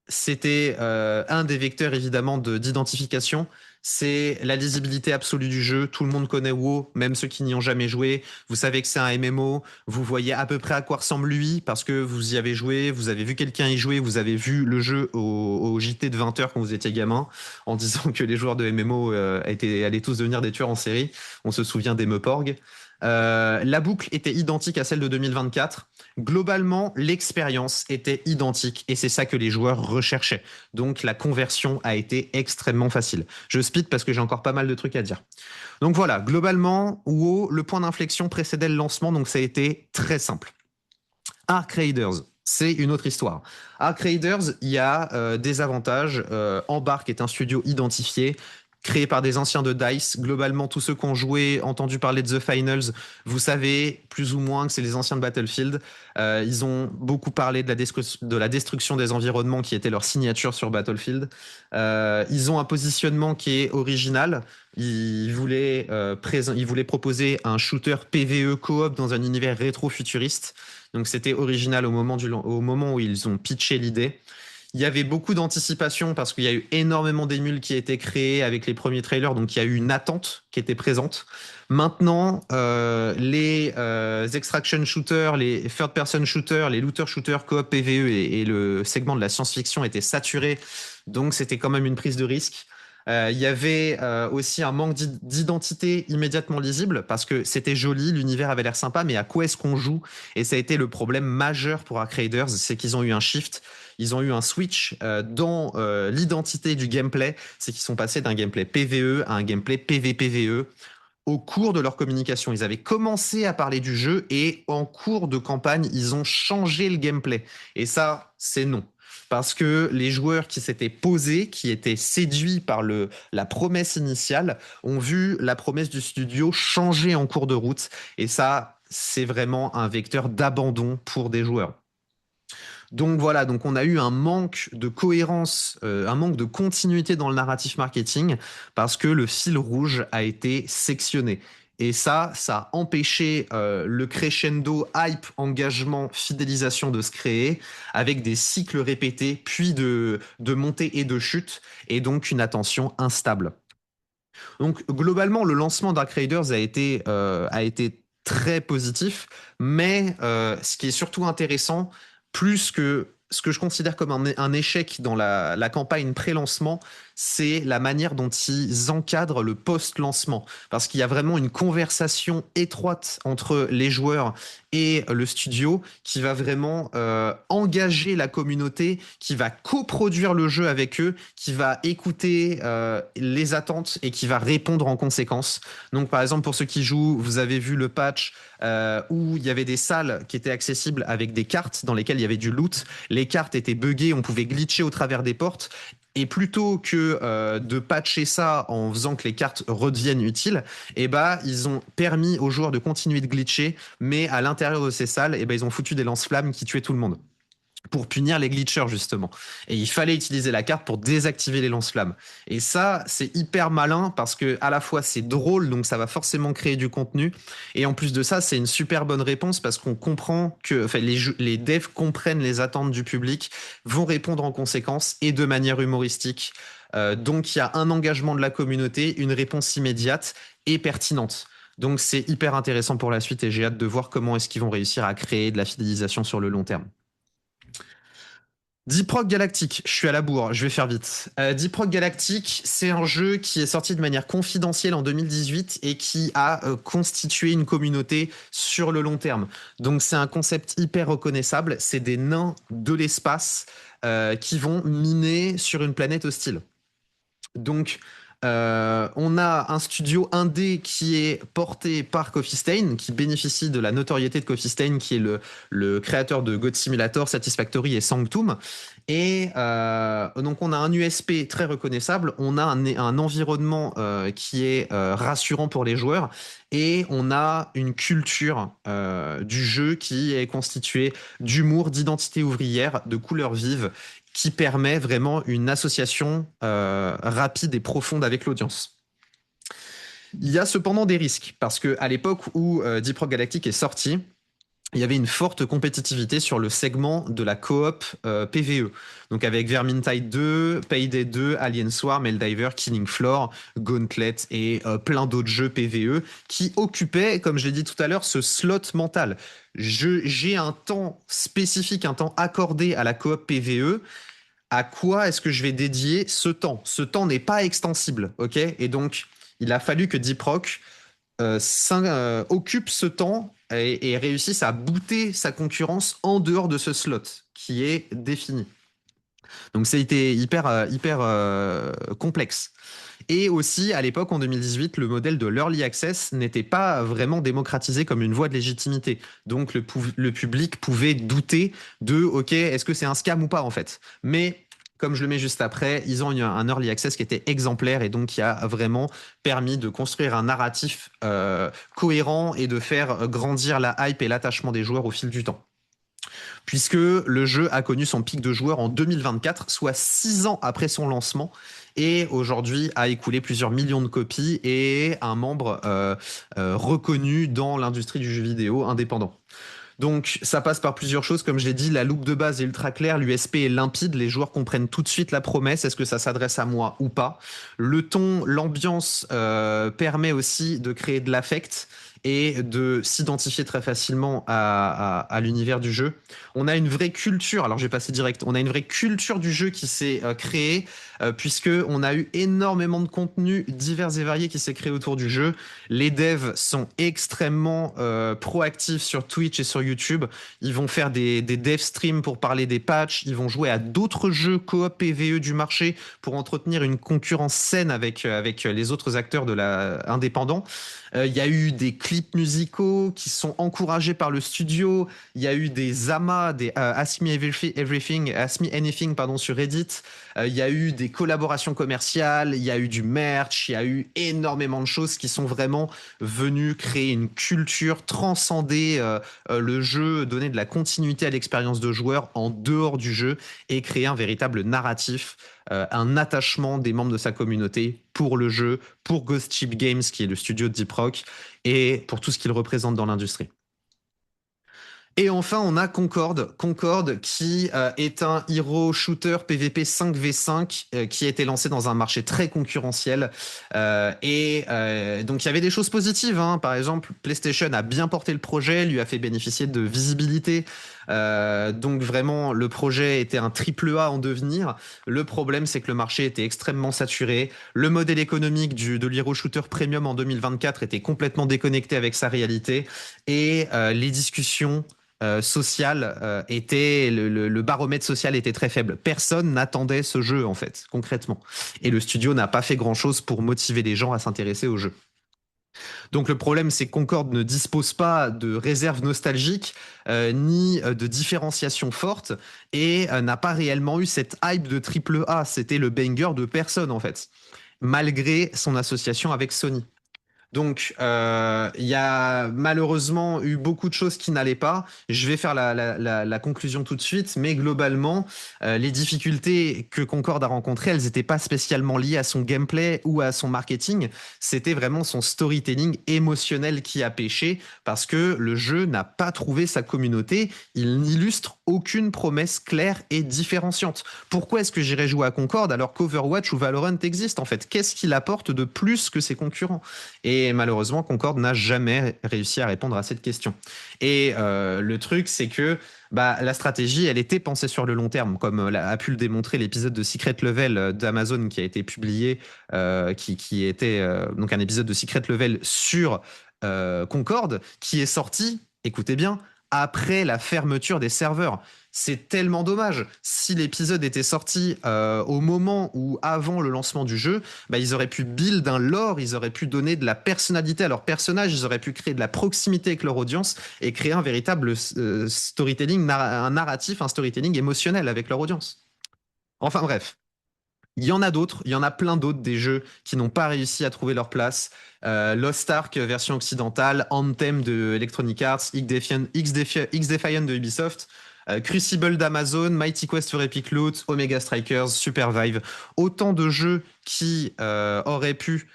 Speaker 1: c'était un des vecteurs évidemment d'identification. C'est la lisibilité absolue du jeu. Tout le monde connaît WoW, même ceux qui n'y ont jamais joué. Vous savez que c'est un MMO. Vous voyez à peu près à quoi ressemble lui parce que vous y avez joué, vous avez vu quelqu'un y jouer, vous avez vu le jeu au JT de 20h quand vous étiez gamin en disant que les joueurs de MMO allaient tous devenir des tueurs en série. On se souvient des Meuporg. La boucle était identique à celle de 2024. Globalement, l'expérience était identique et c'est ça que les joueurs recherchaient. Donc la conversion a été extrêmement facile. Je speed parce que j'ai encore pas mal de trucs à dire. Donc voilà, globalement, WoW, le point d'inflexion précédait le lancement, donc ça a été très simple. Arc Raiders, c'est une autre histoire. Arc Raiders, il y a des avantages. Embark est un studio identifié, créé par des anciens de DICE. Globalement, tous ceux qui ont joué, entendu parler de The Finals, vous savez plus ou moins que c'est les anciens de Battlefield. Ils ont beaucoup parlé de la destruction des environnements qui était leur signature sur Battlefield. Ils ont un positionnement qui est original. Ils voulaient proposer un shooter PvE coop dans un univers rétro-futuriste. Donc c'était original au moment où ils ont pitché l'idée. Il y avait beaucoup d'anticipation parce qu'il y a eu énormément d'émules qui étaient créés avec les premiers trailers, donc il y a eu une attente qui était présente. Maintenant, les extraction shooters, les third-person shooters, les looter shooters, coop PvE et le segment de la science-fiction étaient saturés, donc c'était quand même une prise de risque. Il y avait aussi un manque d'identité immédiatement lisible parce que c'était joli, l'univers avait l'air sympa, mais à quoi est-ce qu'on joue? Et ça a été le problème majeur pour Arc Raiders, c'est qu'ils ont eu un shift, ils ont eu un switch dans l'identité du gameplay, c'est qu'ils sont passés d'un gameplay PvE à un gameplay PvPvE au cours de leur communication. Ils avaient commencé à parler du jeu et en cours de campagne, ils ont changé le gameplay. Et ça, c'est non. Parce que les joueurs qui s'étaient posés, qui étaient séduits par la promesse initiale, ont vu la promesse du studio changer en cours de route. Et ça, c'est vraiment un vecteur d'abandon pour des joueurs. Donc voilà, donc on a eu un manque de cohérence, un manque de continuité dans le narratif marketing parce que le fil rouge a été sectionné. Et ça a empêché le crescendo hype, engagement, fidélisation de se créer avec des cycles répétés, puis de montée et de chute, et donc une attention instable. Donc globalement, le lancement Dark Raiders a été très positif, mais ce qui est surtout intéressant, plus que ce que je considère comme un échec dans la campagne pré-lancement, c'est la manière dont ils encadrent le post-lancement. Parce qu'il y a vraiment une conversation étroite entre les joueurs et le studio qui va vraiment engager la communauté, qui va coproduire le jeu avec eux, qui va écouter les attentes et qui va répondre en conséquence. Donc par exemple, pour ceux qui jouent, vous avez vu le patch où il y avait des salles qui étaient accessibles avec des cartes dans lesquelles il y avait du loot. Les cartes étaient buggées, on pouvait glitcher au travers des portes. Et plutôt que de patcher ça en faisant que les cartes redeviennent utiles, eh ben, ils ont permis aux joueurs de continuer de glitcher, mais à l'intérieur de ces salles, eh ben, ils ont foutu des lance-flammes qui tuaient tout le monde pour punir les glitchers justement. Et il fallait utiliser la carte pour désactiver les lance-flammes. Et ça, c'est hyper malin parce que à la fois c'est drôle, donc ça va forcément créer du contenu. Et en plus de ça, c'est une super bonne réponse parce qu'on comprend que, enfin, les devs comprennent les attentes du public, vont répondre en conséquence et de manière humoristique. Donc il y a un engagement de la communauté, une réponse immédiate et pertinente. Donc c'est hyper intéressant pour la suite et j'ai hâte de voir comment est-ce qu'ils vont réussir à créer de la fidélisation sur le long terme. Deep Rock Galactic, je suis à la bourre, je vais faire vite. Deep Rock Galactic, c'est un jeu qui est sorti de manière confidentielle en 2018 et qui a constitué une communauté sur le long terme. Donc c'est un concept hyper reconnaissable, c'est des nains de l'espace qui vont miner sur une planète hostile. Donc On a un studio indé qui est porté par Coffee Stain, qui bénéficie de la notoriété de Coffee Stain, qui est le créateur de God Simulator, Satisfactory et Sanctum. Et donc on a un USP très reconnaissable, on a un environnement qui est rassurant pour les joueurs, et on a une culture du jeu qui est constituée d'humour, d'identité ouvrière, de couleurs vives, qui permet vraiment une association rapide et profonde avec l'audience. Il y a cependant des risques, parce qu'à l'époque où Deep Rock Galactic est sorti, il y avait une forte compétitivité sur le segment de la coop PvE. Donc avec Vermintide 2, Payday 2, Alien Swarm, Helldiver, Killing Floor, Gauntlet et plein d'autres jeux PvE qui occupaient, comme je l'ai dit tout à l'heure, ce slot mental. J'ai un temps spécifique, un temps accordé à la coop PvE. À quoi est-ce que je vais dédier ce temps? Ce temps n'est pas extensible, ok? Et donc, il a fallu que Deep Rock occupe ce temps et réussisse à booter sa concurrence en dehors de ce slot qui est défini. Donc, ça a été hyper complexe. Et aussi, à l'époque, en 2018, le modèle de l'early access n'était pas vraiment démocratisé comme une voie de légitimité. Donc, le public pouvait douter de, OK, est-ce que c'est un scam ou pas, en fait? Mais, comme je le mets juste après, ils ont eu un early access qui était exemplaire et donc qui a vraiment permis de construire un narratif cohérent et de faire grandir la hype et l'attachement des joueurs au fil du temps. Puisque le jeu a connu son pic de joueurs en 2024, soit 6 ans après son lancement, et aujourd'hui a écoulé plusieurs millions de copies et un membre reconnu dans l'industrie du jeu vidéo indépendant. Donc ça passe par plusieurs choses, comme je l'ai dit, la loupe de base est ultra claire, l'USP est limpide, les joueurs comprennent tout de suite la promesse, est-ce que ça s'adresse à moi ou pas. Le ton, l'ambiance permet aussi de créer de l'affect et de s'identifier très facilement à l'univers du jeu. On a une vraie culture, alors je vais passer direct, on a une vraie culture du jeu qui s'est créée, puisque on a eu énormément de contenu divers et variés qui s'est créé autour du jeu. Les devs sont extrêmement proactifs sur Twitch et sur YouTube. Ils vont faire des dev streams pour parler des patchs. Ils vont jouer à d'autres jeux coop PvE du marché pour entretenir une concurrence saine avec les autres acteurs de indépendants. Il y a eu des clips musicaux qui sont encouragés par le studio. Il y a eu des amas, des Ask Me Everything, Ask Me Anything, pardon, sur Reddit. Il y a eu des collaborations commerciales, il y a eu du merch, il y a eu énormément de choses qui sont vraiment venues créer une culture, transcender le jeu, donner de la continuité à l'expérience de joueur en dehors du jeu et créer un véritable narratif, un attachement des membres de sa communauté pour le jeu, pour Ghost Ship Games, qui est le studio de Deep Rock, et pour tout ce qu'il représente dans l'industrie. Et enfin, on a Concorde. Concorde qui est un hero shooter PvP 5v5 qui a été lancé dans un marché très concurrentiel. Donc, il y avait des choses positives, hein. Par exemple, PlayStation a bien porté le projet, lui a fait bénéficier de visibilité. Donc, vraiment, le projet était un triple A en devenir. Le problème, c'est que le marché était extrêmement saturé. Le modèle économique de l'hero shooter premium en 2024 était complètement déconnecté avec sa réalité. Et les discussions social était le baromètre social était très faible. Personne n'attendait ce jeu en fait, concrètement. Et le studio n'a pas fait grand-chose pour motiver les gens à s'intéresser au jeu. Donc le problème, c'est que Concorde ne dispose pas de réserve nostalgique ni de différenciation forte et n'a pas réellement eu cette hype de triple A. C'était le banger de personne en fait, malgré son association avec Sony. Donc, il y a malheureusement eu beaucoup de choses qui n'allaient pas. Je vais faire la conclusion tout de suite, mais globalement, les difficultés que Concorde a rencontrées, elles n'étaient pas spécialement liées à son gameplay ou à son marketing. C'était vraiment son storytelling émotionnel qui a péché parce que le jeu n'a pas trouvé sa communauté. Il n'illustre aucune promesse claire et différenciante. Pourquoi est-ce que j'irais jouer à Concorde alors qu'Overwatch ou Valorant existent en fait? Qu'est-ce qu'il apporte de plus que ses concurrents? Et malheureusement, Concorde n'a jamais réussi à répondre à cette question. Et le truc, c'est que la stratégie, elle était pensée sur le long terme, comme a pu le démontrer l'épisode de Secret Level d'Amazon qui a été publié, qui était donc un épisode de Secret Level sur Concorde, qui est sorti, écoutez bien, après la fermeture des serveurs. C'est tellement dommage. Si l'épisode était sorti au moment ou avant le lancement du jeu, bah, ils auraient pu build un lore, ils auraient pu donner de la personnalité à leurs personnages, ils auraient pu créer de la proximité avec leur audience et créer un véritable storytelling, un narratif, un storytelling émotionnel avec leur audience. Enfin bref, il y en a d'autres, il y en a plein d'autres des jeux qui n'ont pas réussi à trouver leur place. Lost Ark version occidentale, Anthem de Electronic Arts, X-Defiant de Ubisoft, Crucible d'Amazon, Mighty Quest for Epic Loot, Omega Strikers, Supervive. Autant de jeux qui auraient pu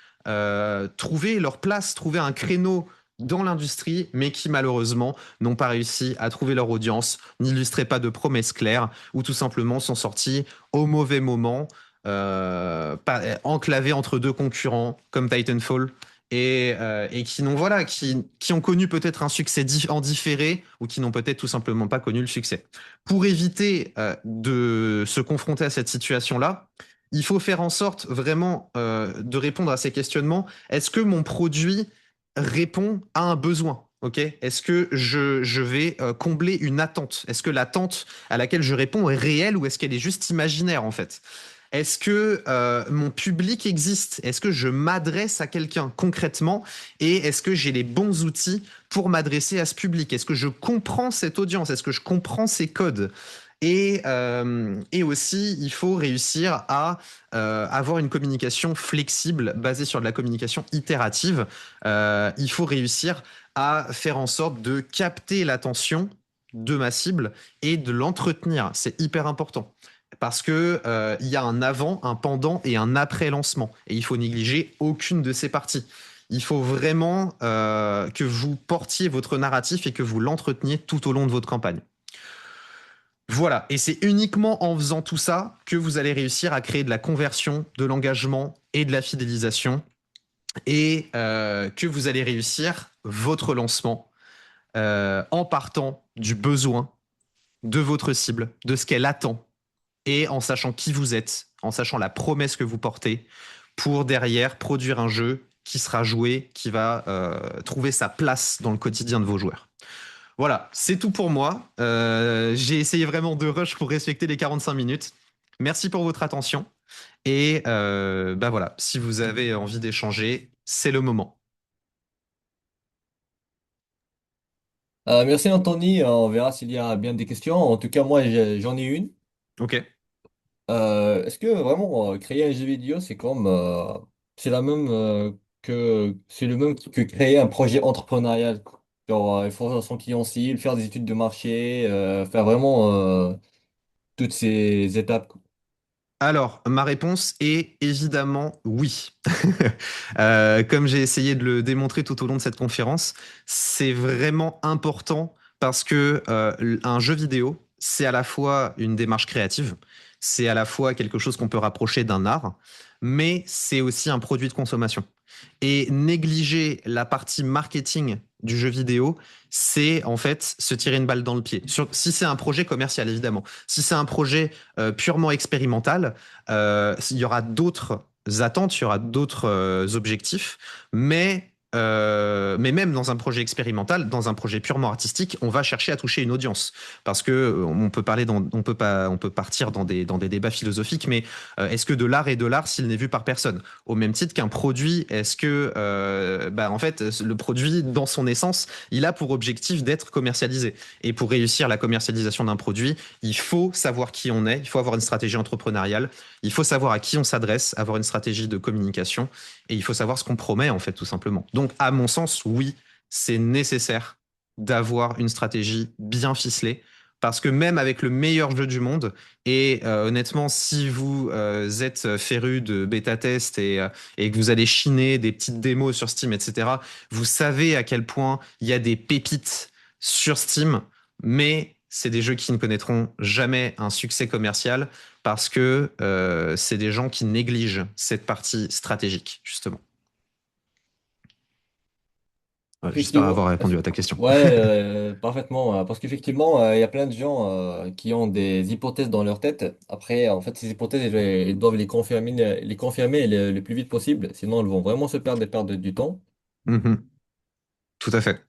Speaker 1: trouver leur place, trouver un créneau dans l'industrie, mais qui malheureusement n'ont pas réussi à trouver leur audience, n'illustraient pas de promesses claires, ou tout simplement sont sortis au mauvais moment, enclavés entre deux concurrents comme Titanfall et qui n'ont voilà qui ont connu peut-être un succès en différé ou qui n'ont peut-être tout simplement pas connu le succès. Pour éviter de se confronter à cette situation-là, il faut faire en sorte vraiment de répondre à ces questionnements. Est-ce que mon produit répond à un besoin? Ok. Est-ce que je vais combler une attente? Est-ce que l'attente à laquelle je réponds est réelle ou est-ce qu'elle est juste imaginaire en fait? Est-ce que mon public existe? Est-ce que je m'adresse à quelqu'un concrètement? Et est-ce que j'ai les bons outils pour m'adresser à ce public? Est-ce que je comprends cette audience? Est-ce que je comprends ces codes? Et aussi, il faut réussir à avoir une communication flexible basée sur de la communication itérative. Il faut réussir à faire en sorte de capter l'attention de ma cible et de l'entretenir. C'est hyper important parce que il y a un avant, un pendant et un après lancement. Et il faut négliger aucune de ces parties. Il faut vraiment que vous portiez votre narratif et que vous l'entreteniez tout au long de votre campagne. Voilà, et c'est uniquement en faisant tout ça que vous allez réussir à créer de la conversion, de l'engagement et de la fidélisation, et que vous allez réussir votre lancement en partant du besoin de votre cible, de ce qu'elle attend, et en sachant qui vous êtes, en sachant la promesse que vous portez, pour derrière produire un jeu qui sera joué, qui va trouver sa place dans le quotidien de vos joueurs. Voilà, c'est tout pour moi. J'ai essayé vraiment de rush pour respecter les 45 minutes. Merci pour votre attention. Et bah voilà, si vous avez envie d'échanger, c'est le moment.
Speaker 2: Merci Anthony. On verra s'il y a bien des questions. En tout cas, moi j'en ai une.
Speaker 1: Ok.
Speaker 2: Est-ce que vraiment créer un jeu vidéo, c'est la même c'est le même que créer un projet entrepreneurial? Genre, il faut son client cible, faire des études de marché, faire vraiment toutes ces étapes.
Speaker 1: Alors, ma réponse est évidemment oui. Comme j'ai essayé de le démontrer tout au long de cette conférence, c'est vraiment important parce que un jeu vidéo, c'est à la fois une démarche créative, c'est à la fois quelque chose qu'on peut rapprocher d'un art, mais c'est aussi un produit de consommation. Et négliger la partie marketing du jeu vidéo, c'est en fait se tirer une balle dans le pied. Si c'est un projet commercial, évidemment. Si c'est un projet purement expérimental, il y aura d'autres attentes, il y aura d'autres objectifs, mais même dans un projet expérimental, dans un projet purement artistique, on va chercher à toucher une audience. Parce que on peut parler on peut partir dans des débats philosophiques, mais est-ce que de l'art est de l'art s'il n'est vu par personne? Au même titre qu'un produit, est-ce que, bah, en fait, le produit, dans son essence, il a pour objectif d'être commercialisé. Et pour réussir la commercialisation d'un produit, il faut savoir qui on est, il faut avoir une stratégie entrepreneuriale, il faut savoir à qui on s'adresse, avoir une stratégie de communication, et il faut savoir ce qu'on promet, en fait, tout simplement. Donc, à mon sens, oui, c'est nécessaire d'avoir une stratégie bien ficelée, parce que même avec le meilleur jeu du monde, et honnêtement, si vous êtes féru de bêta-test et que vous allez chiner des petites démos sur Steam, etc., vous savez à quel point il y a des pépites sur Steam, mais c'est des jeux qui ne connaîtront jamais un succès commercial parce que c'est des gens qui négligent cette partie stratégique, justement. Voilà, j'espère avoir
Speaker 2: Effectivement,
Speaker 1: répondu à ta question.
Speaker 2: ouais, parfaitement. Parce qu'effectivement, il y a plein de gens qui ont des hypothèses dans leur tête. Après, en fait, ces hypothèses, ils doivent les confirmer le plus vite possible. Sinon, elles vont vraiment se perdre et perdre du temps.
Speaker 1: Mhm. Tout à fait.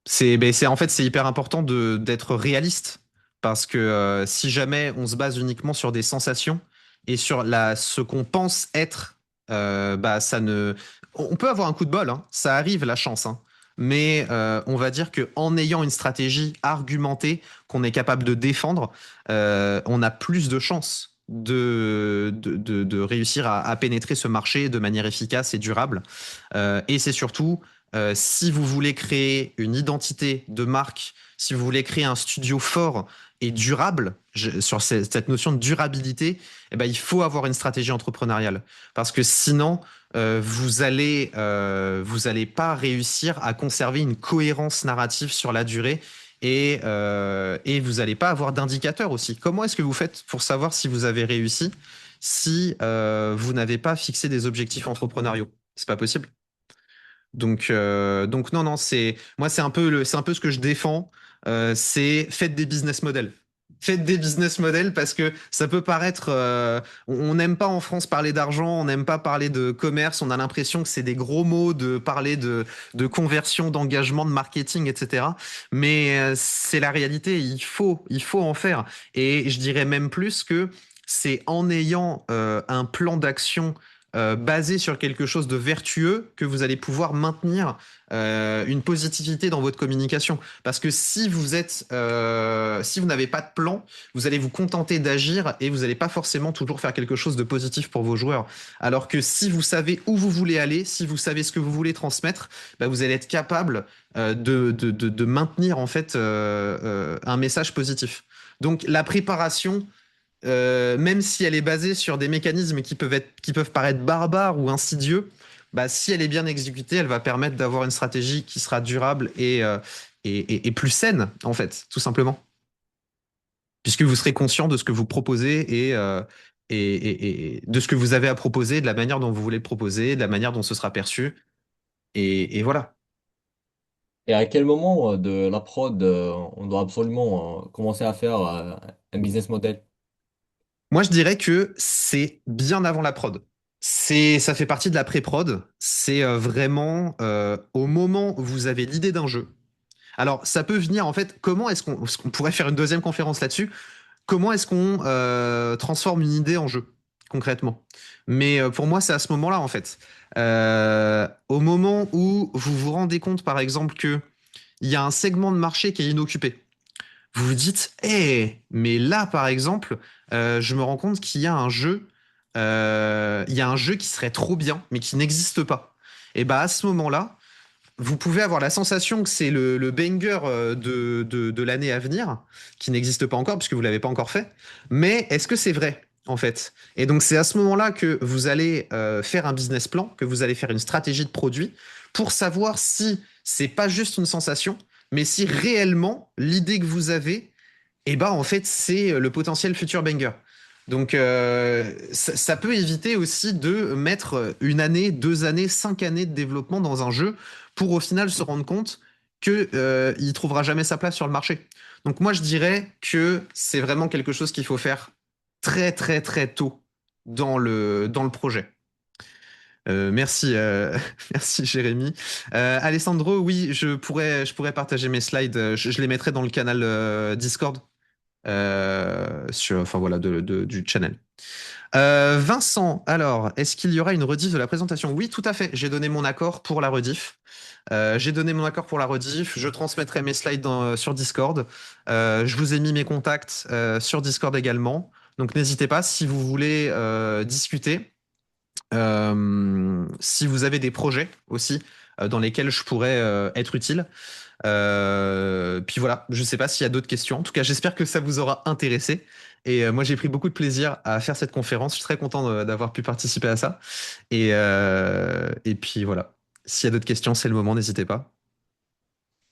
Speaker 1: En fait, c'est hyper important d'être réaliste parce que si jamais on se base uniquement sur des sensations et sur ce qu'on pense être, bah, ça ne, on peut avoir un coup de bol, hein, ça arrive la chance, hein. Mais on va dire que en ayant une stratégie argumentée qu'on est capable de défendre, on a plus de chances de réussir à pénétrer ce marché de manière efficace et durable. Et c'est surtout si vous voulez créer une identité de marque, si vous voulez créer un studio fort et durable, sur cette notion de durabilité, eh ben, il faut avoir une stratégie entrepreneuriale. Parce que sinon, vous allez pas réussir à conserver une cohérence narrative sur la durée et vous n'allez pas avoir d'indicateur aussi. Comment est-ce que vous faites pour savoir si vous avez réussi si vous n'avez pas fixé des objectifs entrepreneuriaux? C'est pas possible. Donc non, non, moi, c'est un peu ce que je défends. C'est faites des business models. Faites des business models parce que ça peut paraître, on n'aime pas en France parler d'argent, on n'aime pas parler de commerce, on a l'impression que c'est des gros mots de parler de conversion, d'engagement, de marketing, etc. Mais c'est la réalité, il faut en faire. Et je dirais même plus que c'est en ayant un plan d'action basé sur quelque chose de vertueux que vous allez pouvoir maintenir une positivité dans votre communication. Parce que si vous n'avez pas de plan, vous allez vous contenter d'agir et vous n'allez pas forcément toujours faire quelque chose de positif pour vos joueurs. Alors que si vous savez où vous voulez aller, si vous savez ce que vous voulez transmettre, bah, vous allez être capable de maintenir en fait un message positif. Donc la préparation, même si elle est basée sur des mécanismes qui peuvent paraître barbares ou insidieux, bah, si elle est bien exécutée, elle va permettre d'avoir une stratégie qui sera durable et plus saine, en fait, tout simplement. Puisque vous serez conscient de ce que vous proposez et de ce que vous avez à proposer, de la manière dont vous voulez le proposer, de la manière dont ce sera perçu. Et voilà.
Speaker 2: Et à quel moment de la prod on doit absolument commencer à faire un business model?
Speaker 1: Moi, je dirais que c'est bien avant la prod. Ça fait partie de la pré-prod. C'est vraiment au moment où vous avez l'idée d'un jeu. Alors, ça peut venir en fait. Comment est-ce qu'on pourrait faire une deuxième conférence là-dessus? Comment est-ce qu'on transforme une idée en jeu concrètement? Mais pour moi, c'est à ce moment-là en fait. Au moment où vous vous rendez compte, par exemple, que il y a un segment de marché qui est inoccupé. Vous vous dites, mais là, par exemple, je me rends compte qu'il y a un jeu, il y a un jeu qui serait trop bien, mais qui n'existe pas. Et bah à ce moment-là, vous pouvez avoir la sensation que c'est le banger de l'année à venir, qui n'existe pas encore puisque vous l'avez pas encore fait. Mais est-ce que c'est vrai, en fait? Et donc c'est à ce moment-là que vous allez faire un business plan, que vous allez faire une stratégie de produit pour savoir si c'est pas juste une sensation, mais si réellement l'idée que vous avez, eh ben en fait c'est le potentiel futur banger. Donc ça peut éviter aussi de mettre une année, 2 années, 5 années de développement dans un jeu pour au final se rendre compte que il trouvera jamais sa place sur le marché. Donc moi je dirais que c'est vraiment quelque chose qu'il faut faire très très très tôt dans le projet. Merci, merci Jérémy. Alessandro, oui, je pourrais partager mes slides. Je les mettrai dans le canal Discord, enfin voilà, du channel. Vincent, alors, est-ce qu'il y aura une rediff de la présentation? Oui, tout à fait. J'ai donné mon accord pour la rediff. J'ai donné mon accord pour la rediff. Je transmettrai mes slides sur Discord. Je vous ai mis mes contacts sur Discord également. Donc n'hésitez pas si vous voulez discuter. Si vous avez des projets aussi dans lesquels je pourrais être utile. Puis voilà, je ne sais pas s'il y a d'autres questions. En tout cas, j'espère que ça vous aura intéressé. Et moi, j'ai pris beaucoup de plaisir à faire cette conférence. Je suis très content d'avoir pu participer à ça. Et puis voilà, s'il y a d'autres questions, c'est le moment, n'hésitez pas.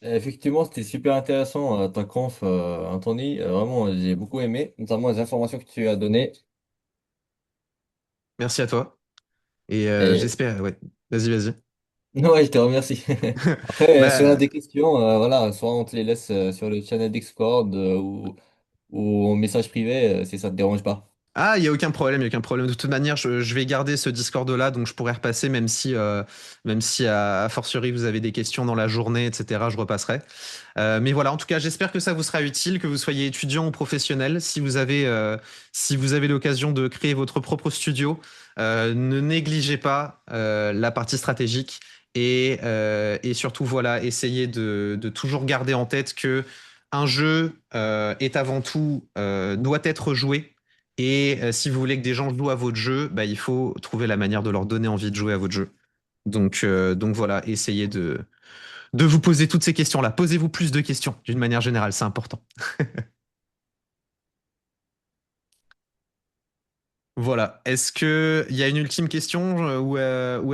Speaker 2: Effectivement, c'était super intéressant ta conf, Anthony. Vraiment, j'ai beaucoup aimé, notamment les informations que tu as données.
Speaker 1: Merci à toi. Et
Speaker 2: Et
Speaker 1: j'espère, ouais. Vas-y, vas-y.
Speaker 2: ouais, je te remercie. Après, si on a
Speaker 1: Bah,
Speaker 2: des questions, voilà, soit on te les laisse sur le channel Discord ou en message privé, si ça te dérange pas.
Speaker 1: Ah, il y a aucun problème, il y a aucun problème. De toute manière, je vais garder ce Discord-là, donc je pourrais repasser, même si a fortiori vous avez des questions dans la journée, etc. Je repasserai. Mais voilà, en tout cas, j'espère que ça vous sera utile, que vous soyez étudiant ou professionnel. Si vous avez l'occasion de créer votre propre studio, ne négligez pas la partie stratégique et surtout, voilà, essayez de toujours garder en tête que un jeu est avant tout doit être joué. Et si vous voulez que des gens jouent à votre jeu, bah, il faut trouver la manière de leur donner envie de jouer à votre jeu. Donc voilà, essayez de vous poser toutes ces questions-là. Posez-vous plus de questions d'une manière générale, c'est important. Voilà. Est-ce qu'il y a une ultime question ou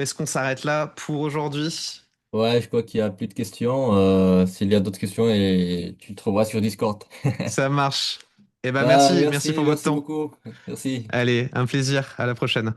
Speaker 1: est-ce qu'on s'arrête là pour aujourd'hui?
Speaker 2: Ouais, je crois qu'il y a plus de questions. S'il y a d'autres questions, et tu le trouveras sur Discord.
Speaker 1: Ça marche. Eh ben
Speaker 2: Bah,
Speaker 1: merci, merci
Speaker 2: merci,
Speaker 1: pour votre
Speaker 2: merci
Speaker 1: temps.
Speaker 2: beaucoup. Merci.
Speaker 1: Allez, un plaisir. À la prochaine.